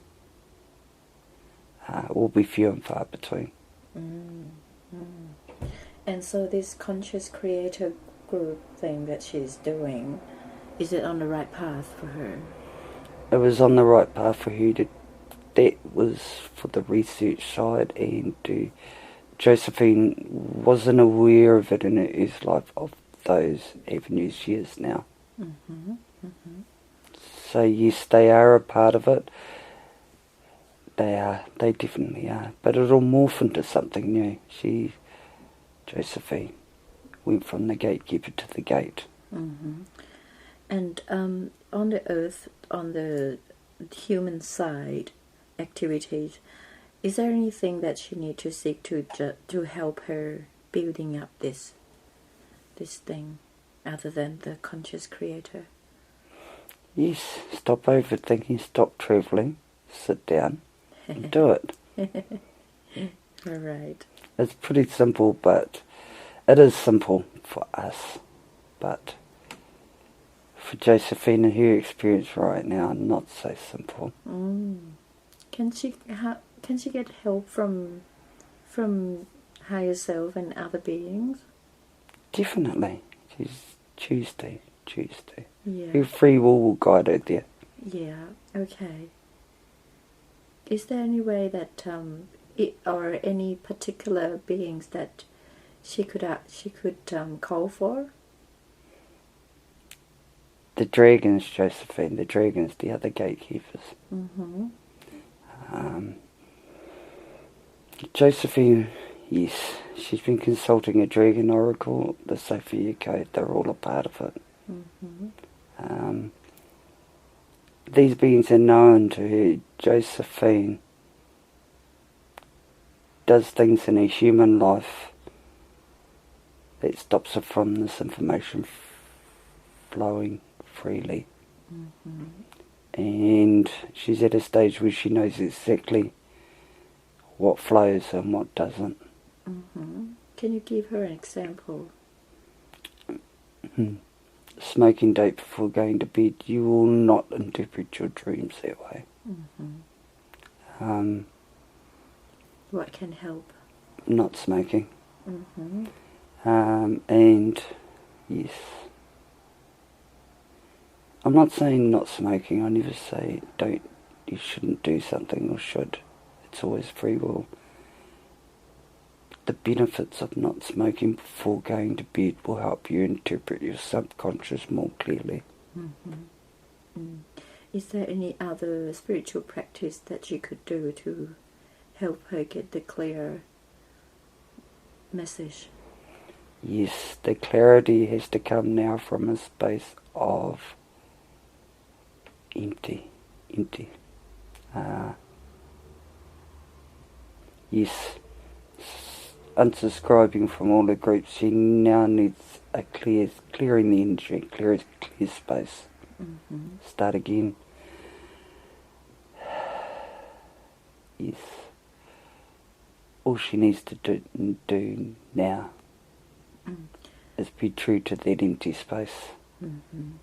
will be few and far between. And so this conscious creator group thing that she's doing, is it on the right path for her? It was on the right path for her that was for the research side, and Josephine wasn't aware of it in her Earth life of those avenues she is now. So yes, they are a part of it. They definitely are. But it'll morph into something new. Josephine, went from the gatekeeper to the gate. And on the Earth, on the human side activities, is there anything that she needs to seek to help her building up this thing, other than the conscious creator? Yes, stop overthinking, stop travelling, sit down and do it. All right. It's pretty simple, but it is simple for us. But for Josephine and her experience right now, not so simple. Can she get help from higher self and other beings? Definitely. She's Tuesday. Yeah. Her free will guide her there. Yeah. Okay. Is there any way that or any particular beings that she could call for? The dragons, Josephine. The dragons, the other gatekeepers. Josephine, yes, she's been consulting a dragon oracle, the Sophia Code. They're all a part of it. These beings are known to her. Josephine does things in her human life that stops her from this information flowing freely. And she's at a stage where she knows exactly what flows and what doesn't. Can you give her an example? Smoking dope before going to bed, you will not interpret your dreams that way. What can help? Not smoking. And yes, I'm not saying not smoking. I never say you shouldn't do something or should. It's always free will. The benefits of not smoking before going to bed will help you interpret your subconscious more clearly. Is there any other spiritual practice that you could do to help her get the clear message? Yes, the clarity has to come now from a space of empty. Yes, unsubscribing from all the groups. She now needs a clearing the energy, clear space. Start again. is all she needs to do now is be true to that empty space. Then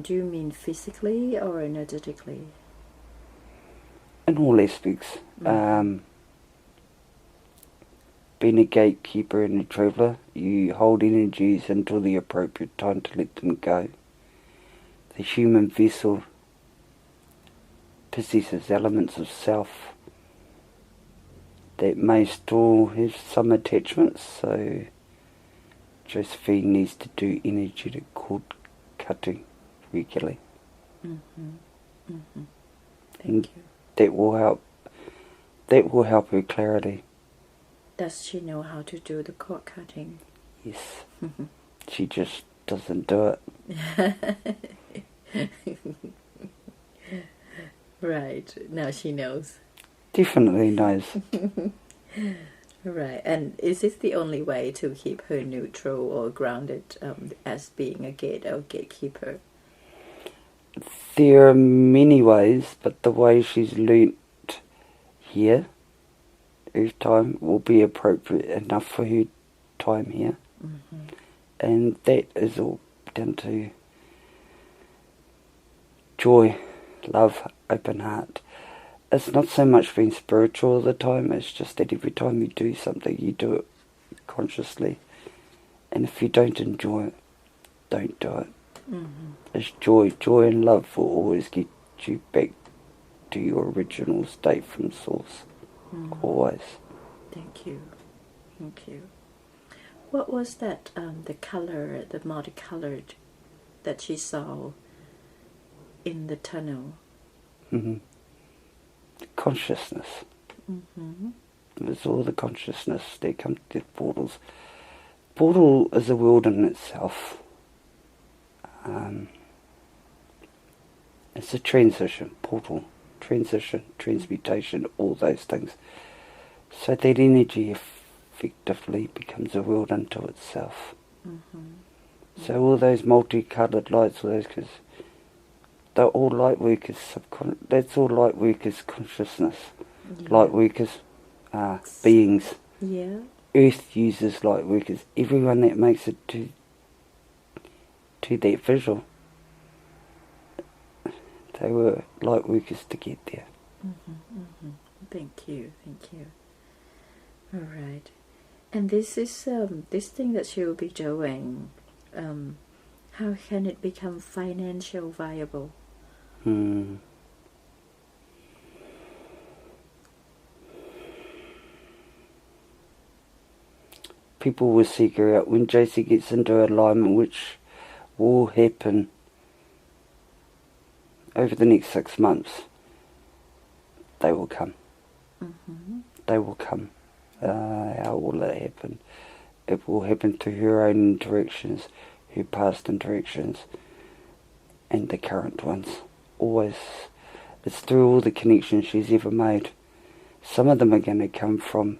do you mean physically or energetically? In all aspects. Being a gatekeeper and a traveller, you hold energies until the appropriate time to let them go. The human vessel possesses elements of self that may still have some attachments, so Josephine needs to do energetic cord cutting regularly. Thank you. That will help. That will help her clarity. Does she know how to do the cord cutting? Yes. She just doesn't do it. Right. Now she knows. Definitely knows. Right. And is this the only way to keep her neutral or grounded as being a gatekeeper? There are many ways, but the way she's learnt here, Earth time, will be appropriate enough for her time here. And that is all down to joy, love, open heart. It's not so much being spiritual all the time, it's just that every time you do something, you do it consciously. And if you don't enjoy it, don't do it. It's joy. Joy and love will always get you back to your original state from source. Always. Thank you. Thank you. What was that, the colour, the multicoloured, that she saw in the tunnel? Consciousness. It was all the consciousness that comes to portals. Portal is a world in itself. It's a transition, portal, transition, transmutation, all those things. So that energy effectively becomes a world unto itself. So all those multicoloured lights, all those, because they're all light work is that's all light work is consciousness. Light workers are beings. Yeah. Earth uses light workers. Everyone that makes it to that visual, they were light workers to get there. Thank you. All right. And this is this thing that she will be doing. How can it become financial viable? People will seek her out when JC gets into alignment, which will happen over the next 6 months. They will come. They will come. How will it happen? It will happen through her own interactions, her past interactions, and the current ones. Always. It's through all the connections she's ever made. Some of them are going to come from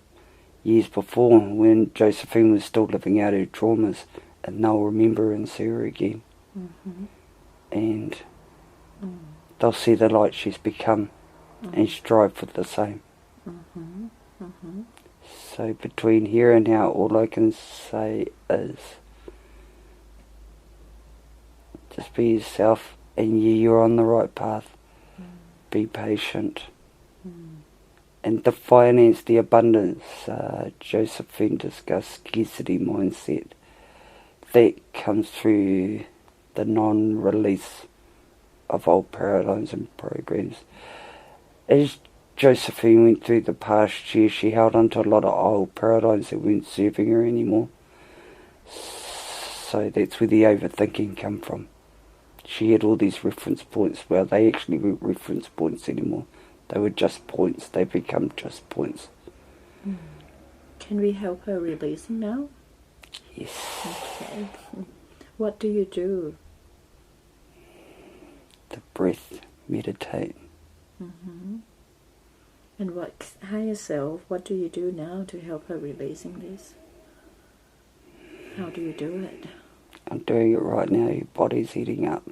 years before, when Josephine was still living out her traumas, and they'll remember and see her again. And they'll see the light she's become and strive for the same. So between here and now, all I can say is just be yourself, and you're on the right path. Be patient. And the finance, the abundance, Josephine discussed scarcity mindset. That comes through the non-release of old paradigms and programs. As Josephine went through the past year, she held onto a lot of old paradigms that weren't serving her anymore. So that's where the overthinking come from. She had all these reference points. Well, they actually weren't reference points anymore. They were just points. They become just points. Can we help her releasing now? Yes. Okay. What do you do? The breath, meditate. And what higher self, what do you do now to help her releasing this? How do you do it? I'm doing it right now. Your body's heating up.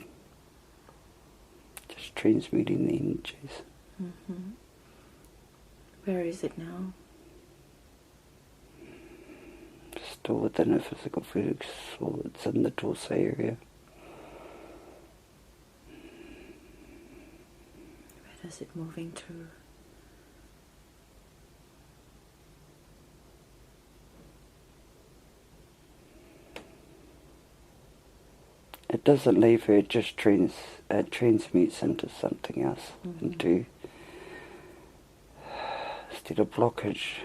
Just transmuting the energies. Where is it now? Still within her physical physics, or it's in the torso area. Where does it moving to? It doesn't leave her, it just transmutes into something else, into instead of blockage.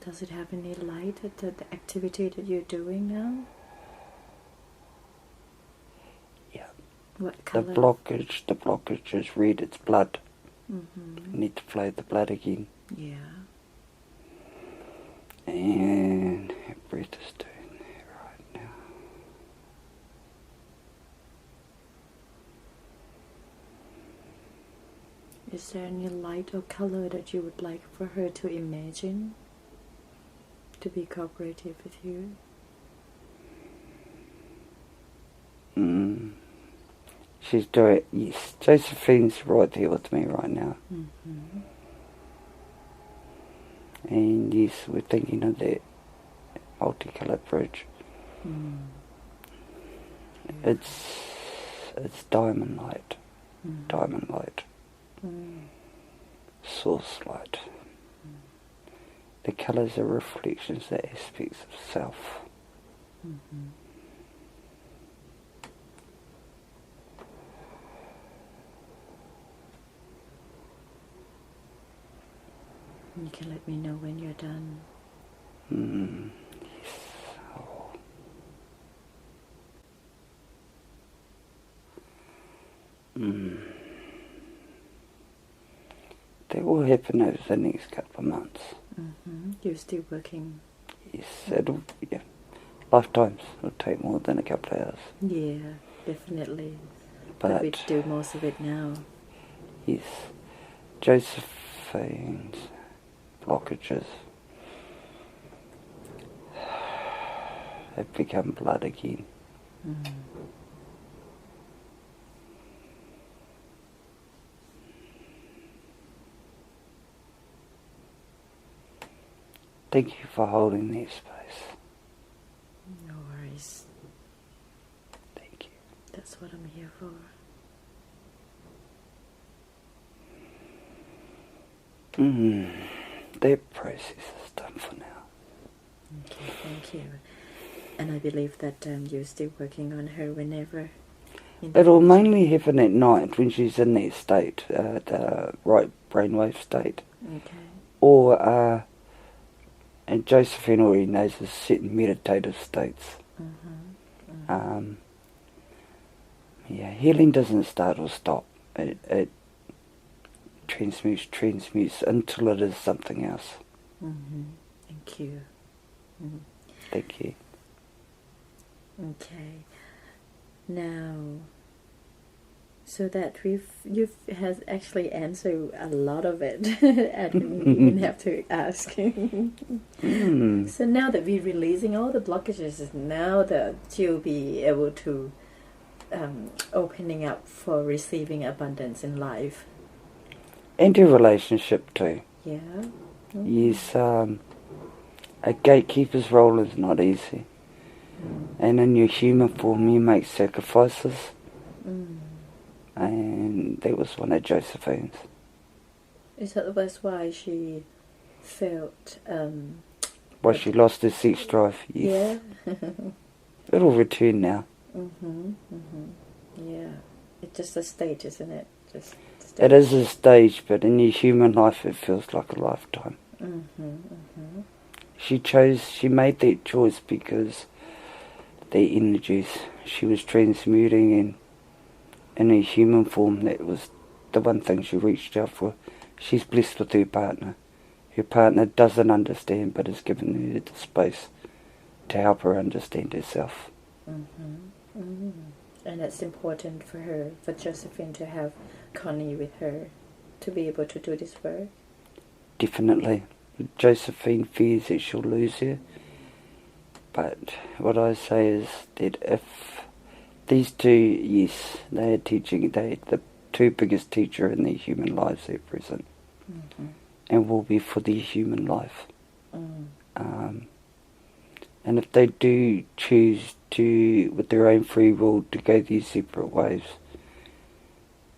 Does it have any light at the activity that you're doing now? Yeah. What color? The blockage is red, it's blood. You need to flow the blood again. Yeah. And her breath is doing that right now. Is there any light or color that you would like for her to imagine to be cooperative with you? She's doing, yes, Josephine's right there with me right now. And yes, we're thinking of that multicoloured bridge. It's diamond light, diamond light, source light. The colours are reflections, the aspects of self. You can let me know when you're done. Yes. Oh. That will happen over the next couple of months. You're still working? Yes, lifetimes. It'll take more than a couple of hours. Yeah, definitely. But we do most of it now. Yes. Josephine's blockages have become blood again. Thank you for holding that space. No worries. Thank you. That's what I'm here for. That process is done for now. Okay, thank you. And I believe that you're still working on her whenever. It'll mainly happen at night when she's in that state, the right brainwave state. Okay. Or, and Josephine already knows there's certain meditative states. Healing doesn't start or stop. It transmutes until it is something else. Thank you. Thank you. Okay. Now, so that you've has actually answered a lot of it. I didn't even have to ask. So now that we're releasing all the blockages, now that you'll be able to opening up for receiving abundance in life. And your relationship too. Yeah. Yes, a gatekeeper's role is not easy. And in your human form you make sacrifices. And that was one of Josephine's. Is that why she felt... why she lost her sex drive? Yes. Yeah. It'll return now. Yeah. It's just a stage, isn't it? Just it is a stage, but in your human life it feels like a lifetime. She made that choice because the energies she was transmuting in her human form, that was the one thing she reached out for. She's blessed with her partner. Her partner doesn't understand, but has given her the space to help her understand herself. And it's important for her, for Josephine, to have Connie with her to be able to do this work. Definitely. Josephine fears that she'll lose her. But what I say is that if these two, yes, they are teaching, the two biggest teacher in their human lives are present. and will be for their human life. Mm. And if they do choose to, with their own free will, to go their separate ways,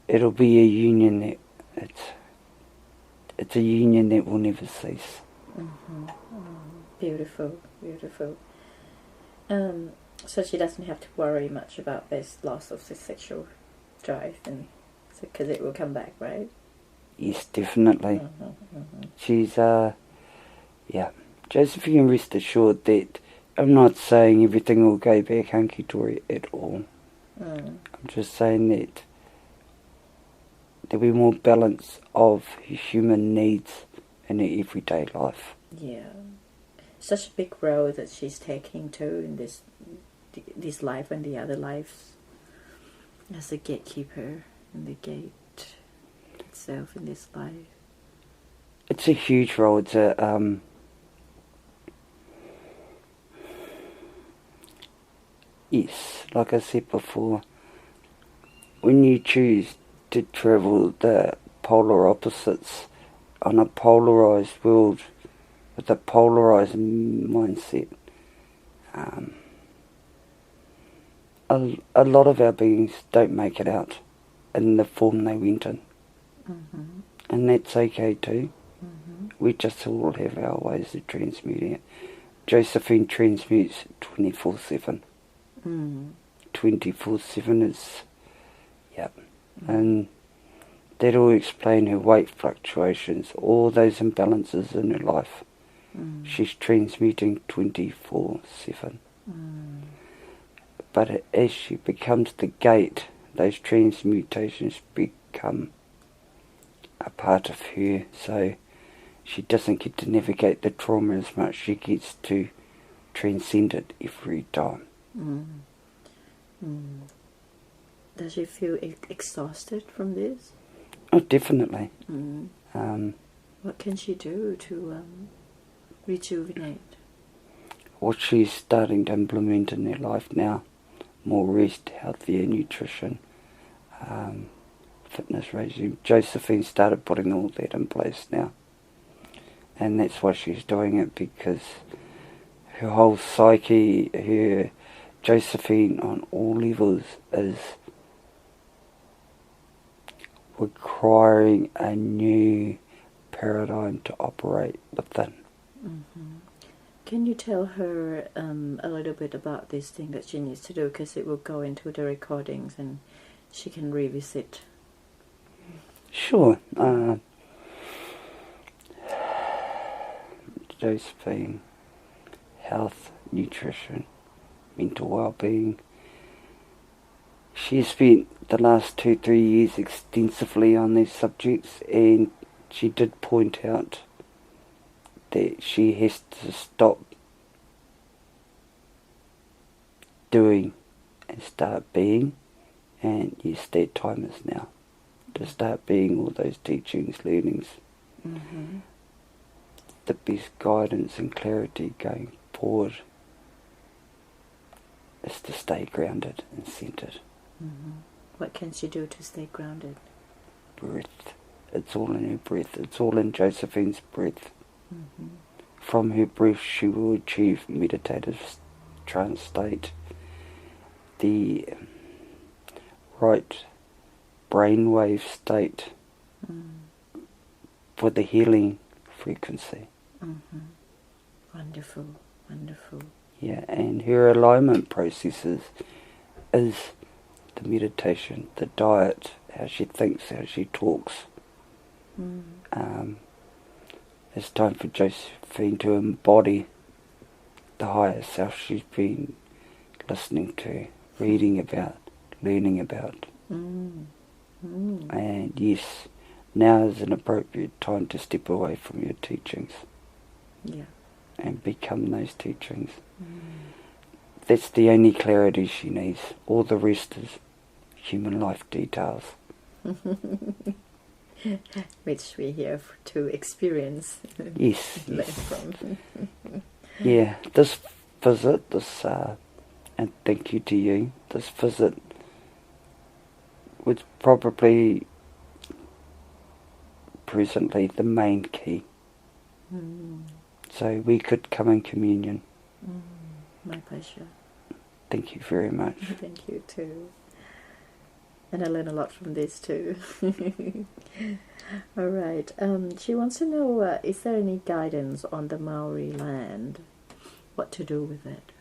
it'll be a union that it's a union that will never cease. Mm-hmm. Beautiful, beautiful. So she doesn't have to worry much about this loss of the sexual drive, and because it will come back, right? Yes, definitely. Mm-hmm. She's, Josephine, rest assured that I'm not saying everything will go back hunky-dory at all. I'm just saying that there'll be more balance of human needs in her everyday life. Yeah. Such a big role that she's taking too in this life and the other lives, as a gatekeeper in the gate itself in this life. It's a huge role. It's a yes, like I said before, when you choose to travel the polar opposites on a polarised world with a polarised mindset, a lot of our beings don't make it out in the form they went in. Mm-hmm. And that's okay too. Mm-hmm. We just all have our ways of transmuting it. Josephine transmutes 24/7. 24/7 is, and that'll explain her weight fluctuations, all those imbalances in her life. She's transmuting 24/7. But as she becomes the gate, those transmutations become a part of her, so she doesn't get to navigate the trauma as much. She gets to transcend it every time. Does she feel exhausted from this? Oh, definitely. What can she do to rejuvenate? What she's starting to implement in her life now, more rest, healthier nutrition, fitness regime. Josephine started putting all that in place now. And that's why she's doing it, because her whole psyche, her Josephine on all levels is requiring a new paradigm to operate within. Can you tell her a little bit about this thing that she needs to do, because it will go into the recordings and she can revisit? Sure. Josephine, health, nutrition, mental well-being. She has spent the last 2-3 years extensively on these subjects, and she did point out that she has to stop doing and start being, and yes, that time is now to start being all those teachings, learnings. The best guidance and clarity going forward is to stay grounded and centered. What can she do to stay grounded? Breath. It's all in her breath. It's all in Josephine's breath. From her breath she will achieve meditative trance state, the right brainwave state for the healing frequency. Wonderful, wonderful. Yeah, and her alignment processes is the meditation, the diet, how she thinks, how she talks. It's time for Josephine to embody the higher self she's been listening to, reading about, learning about. And yes, now is an appropriate time to step away from your teachings. And become those teachings. That's the only clarity she needs. All the rest is human life details. Which we're here to experience. Yes. Learn from. Yeah, this visit, and thank you to you, this visit was probably presently the main key. So we could come in communion. My pleasure. Thank you very much. Thank you too. And I learn a lot from this too. All right. She wants to know, is there any guidance on the Maori land? What to do with it?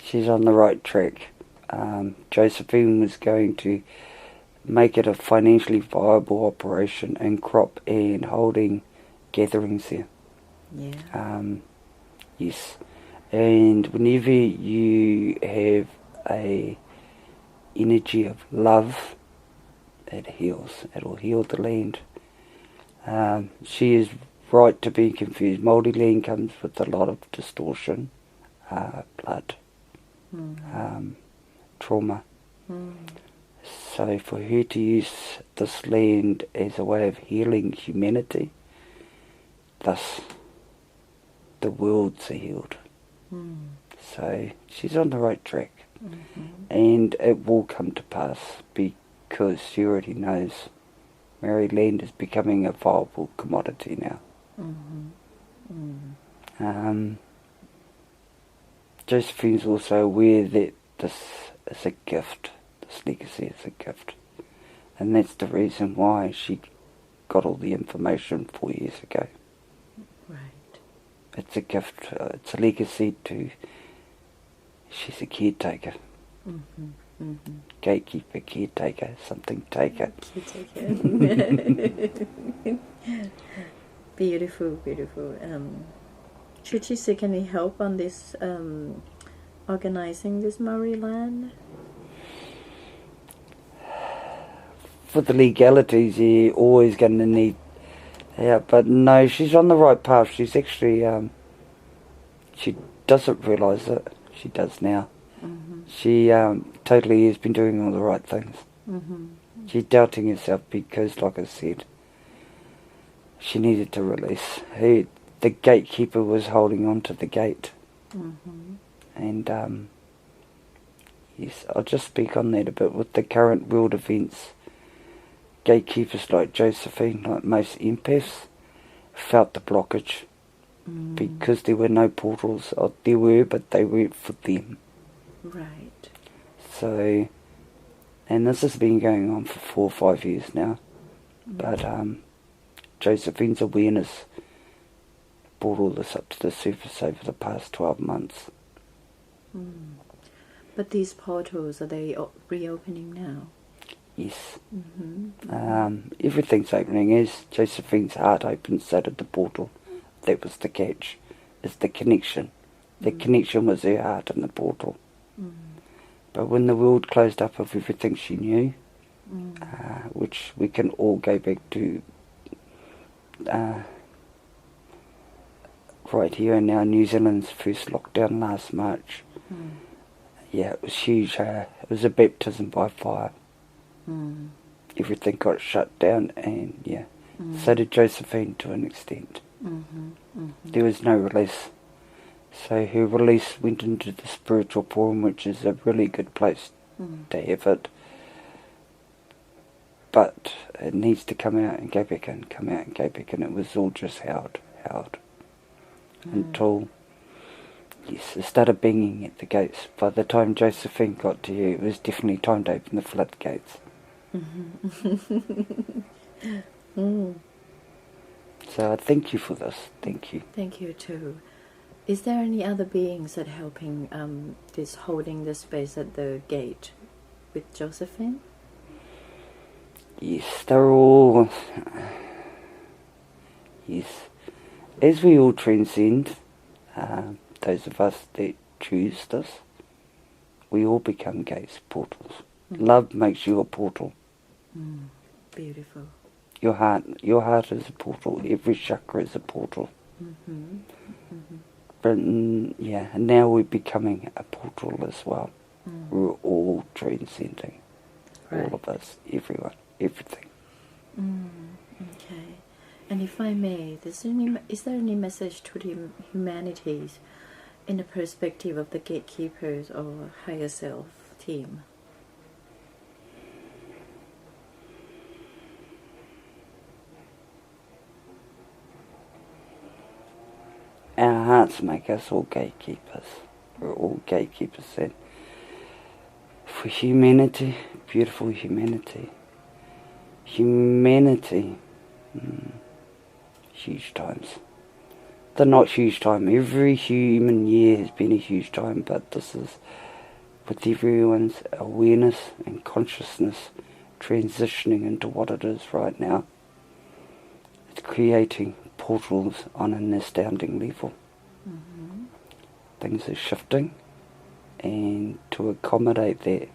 She's on the right track. Josephine was going to make it a financially viable operation and crop and holding gatherings there. Yeah. Yes. And whenever you have a energy of love, it heals. It'll heal the land. She is right to be confused. Māori land comes with a lot of distortion, blood, trauma. So for her to use this land as a way of healing humanity, thus the world's healed. So she's on the right track. And it will come to pass because she already knows Maori land is becoming a viable commodity now. Josephine's also aware that this is a gift. This legacy is a gift. And that's the reason why she got all the information 4 years ago. Right. It's a gift. It's a legacy to... She's a caretaker. Gatekeeper, caretaker, something taker. Caretaker. Beautiful, beautiful. Should she seek any help on this, organizing this Maori land? For the legalities, you're always going to need help. But no, she's on the right path. She's actually, she doesn't realise it. She does now. She totally has been doing all the right things. She's doubting herself because, like I said, she needed to release. The gatekeeper was holding on to the gate. And, yes, I'll just speak on that a bit. With the current world events, gatekeepers like Josephine, like most empaths, felt the blockage. Because there were no portals. Or there were, but they weren't for them. Right. So, and this has been going on for 4 or 5 years now. But Josephine's awareness brought all this up to the surface over the past 12 months. But these portals, are they reopening now? Yes. Everything's opening. As Josephine's heart opens, so did the portal. That was the catch. It's the connection. The connection was her heart and the portal. But when the world closed up of everything she knew, which we can all go back to right here and now, New Zealand's first lockdown last March. Yeah, it was huge. It was a baptism by fire. Everything got shut down, and yeah, so did Josephine to an extent. There was no release. So her release went into the spiritual forum, which is a really good place to have it. But it needs to come out and go back in, come out and go back in. It was all just held. Until, yes, it started banging at the gates. By the time Josephine got to you, it was definitely time to open the floodgates. So I thank you for this. Thank you. Thank you too. Is there any other beings that helping this holding the space at the gate with Josephine? Yes, they're all... Yes. As we all transcend, those of us that choose this, we all become gates, portals. Love makes you a portal. Beautiful. Your heart is a portal. Every chakra is a portal. But yeah, and now we're becoming a portal as well. We're all transcending. Right. All of us, everyone, everything. Okay. And if I may, is there any message to the humanities in the perspective of the gatekeepers or higher self team? Our hearts make us all gatekeepers. We're all gatekeepers then. For humanity, beautiful humanity. Humanity, huge times. They're not huge time. Every human year has been a huge time, but this is with everyone's awareness and consciousness transitioning into what it is right now. It's creating portals on an astounding level. Things are shifting, and to accommodate that,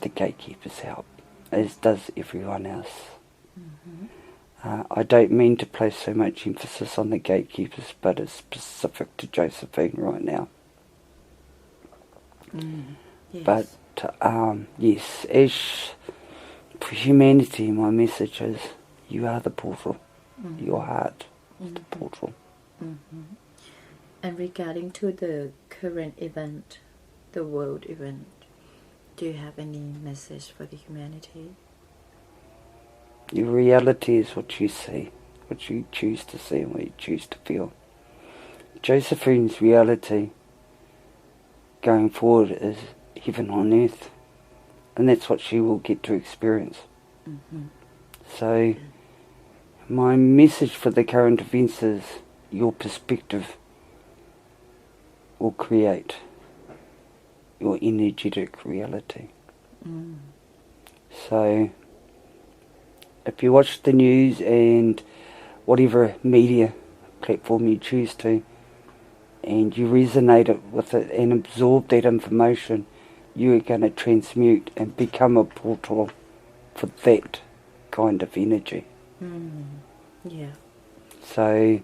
the gatekeepers help, as does everyone else. I don't mean to place so much emphasis on the gatekeepers, but it's specific to Josephine right now. Yes. But yes, as for humanity, my message is you are the portal. Your heart is the portal. And regarding to the current event, the world event, do you have any message for the humanity? Your reality is what you see, what you choose to see and what you choose to feel. Josephine's reality going forward is heaven on earth, and that's what she will get to experience. So my message for the current events is your perspective will create your energetic reality. So if you watch the news and whatever media platform you choose to, and you resonate with it and absorb that information, you are going to transmute and become a portal for that kind of energy. Yeah. So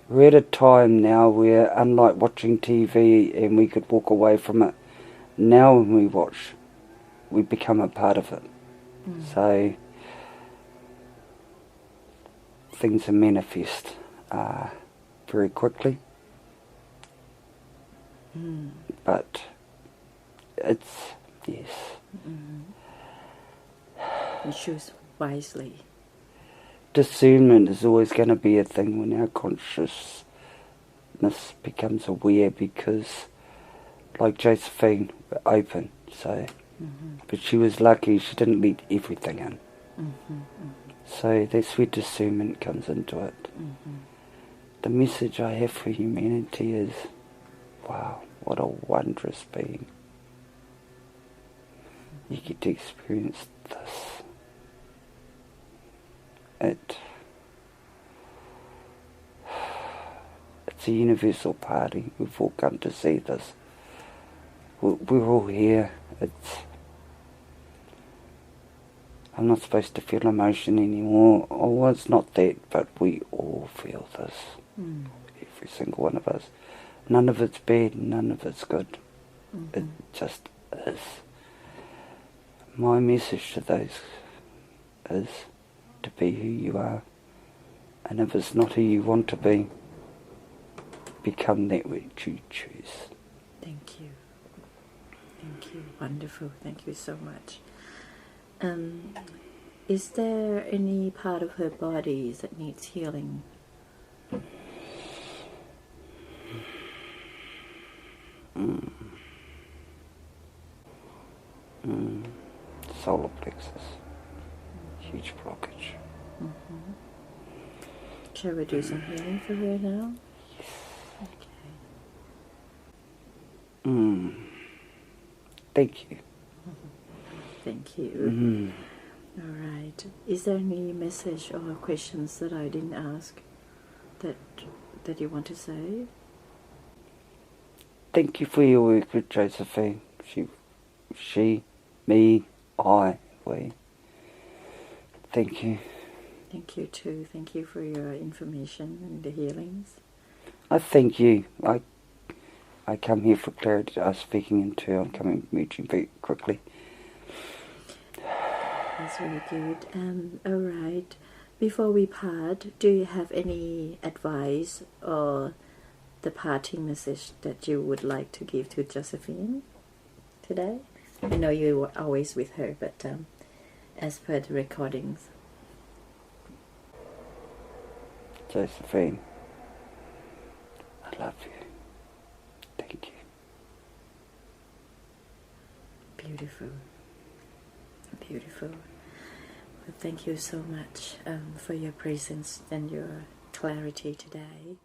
we're at a time now where, unlike watching TV and we could walk away from it, now when we watch, we become a part of it. So things are manifest very quickly. But it's, yes. You choose wisely. Discernment is always going to be a thing when our consciousness becomes aware, because, like Josephine, we're open. So, but she was lucky; she didn't let everything in. So that's where discernment comes into it. The message I have for humanity is, wow, what a wondrous being. You get to experience this. It's a universal party. We've all come to see this. We're all here. I'm not supposed to feel emotion anymore. Oh, it's not that, but we all feel this. Every single one of us. None of it's bad, none of it's good. It just is. My message to those is to be who you are. And if it's not who you want to be, become that which you choose. Thank you. Thank you. Wonderful. Thank you so much. Is there any part of her body that needs healing? Solar plexus. Huge blockage. Shall we do some healing for her now? Yes. Okay. Thank you. Thank you. All right. Is there any message or questions that I didn't ask that you want to say? Thank you for your work with Josephine. She, me, I, we. Thank you. Thank you too. Thank you for your information and the healings. I thank you. I come here for clarity. I was speaking into. I'm coming to meet you very quickly. That's really good. All right. Before we part, do you have any advice or the parting message that you would like to give to Josephine today? I know you were always with her, but as per the recordings. Josephine, I love you. Thank you. Beautiful. Beautiful. Well, thank you so much for your presence and your clarity today.